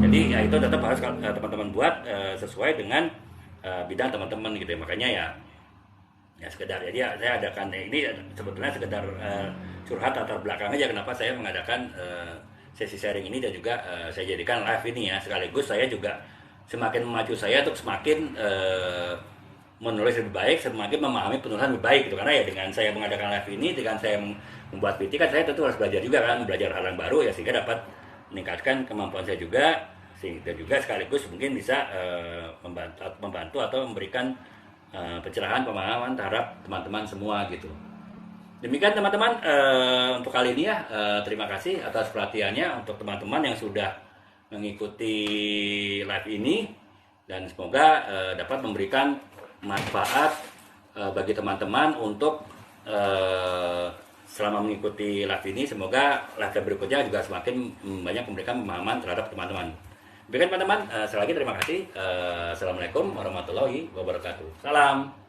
Speaker 1: Jadi ya itu tetap harus teman-teman buat sesuai dengan bidang teman-teman gitu ya. Makanya ya sekedar jadi saya adakan ini sebetulnya sekedar curhat latar belakang aja kenapa saya mengadakan sesi sharing ini, dan juga saya jadikan live ini ya, sekaligus saya juga semakin memacu saya untuk semakin menulis lebih baik, semakin memahami penulisan lebih baik gitu. Karena ya dengan saya mengadakan live ini, dengan saya membuat PT kan, saya tentu harus belajar juga kan, belajar hal yang baru ya, sehingga dapat meningkatkan kemampuan saya juga, sehingga juga sekaligus mungkin bisa membantu atau memberikan pencerahan pemahaman terhadap teman-teman semua gitu. Demikian teman-teman untuk kali ini ya, terima kasih atas perhatiannya untuk teman-teman yang sudah mengikuti live ini, dan semoga dapat memberikan manfaat bagi teman-teman untuk selama mengikuti live ini. Semoga live berikutnya juga semakin banyak memberikan pemahaman terhadap teman-teman. Demikian teman-teman, sekali lagi terima kasih. Assalamualaikum warahmatullahi wabarakatuh. Salam.